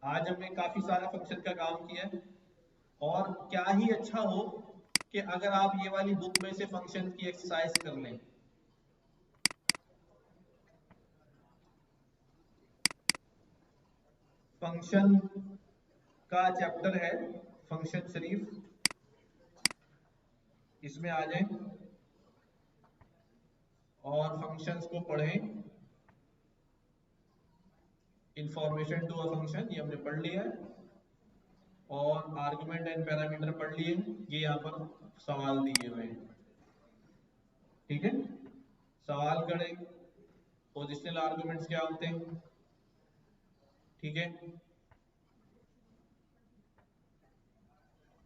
आज हमने काफी सारा फंक्शन का काम किया है, और क्या ही अच्छा हो कि अगर आप ये वाली बुक में से फंक्शन की एक्सरसाइज कर लें। फंक्शन का चैप्टर है फंक्शन शरीफ, इसमें आ जाएं और फंक्शंस को पढ़ें। इंफॉर्मेशन टू अ फंक्शन ये हमने पढ़ लिया है, और आर्गुमेंट एंड पैरामीटर पढ़ लिए, ये यहाँ पर सवाल दिए हुए हैं। ठीक है, सवाल करें पोजिशनल आर्गुमेंट्स क्या होते हैं। ठीक है,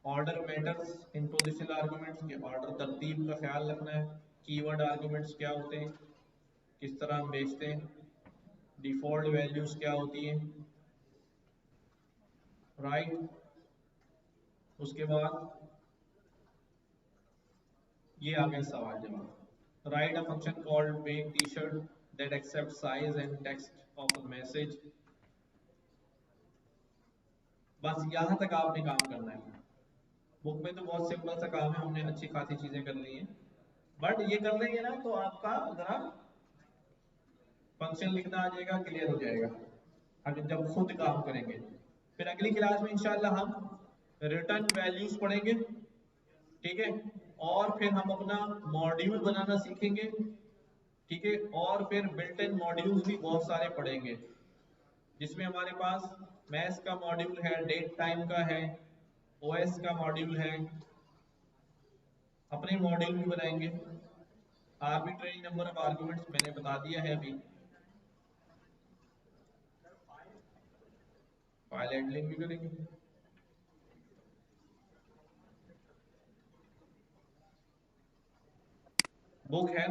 order matters in positional arguments के, ऑर्डर तरतीब का ख्याल रखना है। कीवर्ड आर्गुमेंट्स क्या होते हैं, किस तरह हम बेचते हैं, डिफॉल्ट वैल्यूज क्या होती हैं, राइट। उसके बाद ये आ गया सवाल जवाब। Write a function called make T shirt that accept size and text of a message. बस यहाँ तक आपने काम करना है। बुक में तो बहुत सिंपल सा काम है, हमने अच्छी खासी चीजें कर ली हैं, बट ये कर लेंगे ना तो आपका जरा फंक्शन लिखना आ जाएगा, क्लियर हो जाएगा अगर जब खुद काम करेंगे। फिर अगली क्लास में इंशाल्लाह हम रिटर्न वैल्यूज पढ़ेंगे। ठीक है, और फिर हम अपना मॉड्यूल बनाना सीखेंगे। ठीक है, और फिर बिल्ट इन मॉड्यूल्स भी बहुत सारे पढ़ेंगे, जिसमें हमारे पास मैथ्स का मॉड्यूल है, डेट टाइम का है, ओएस का मॉड्यूल है, अपने मॉड्यूल भी बनाएंगे। आर्बिट्रेरी नंबर ऑफ आर्गुमेंट्स मैंने बता दिया है अभी, फाइल हैंडलिंग भी करेंगे। बुक है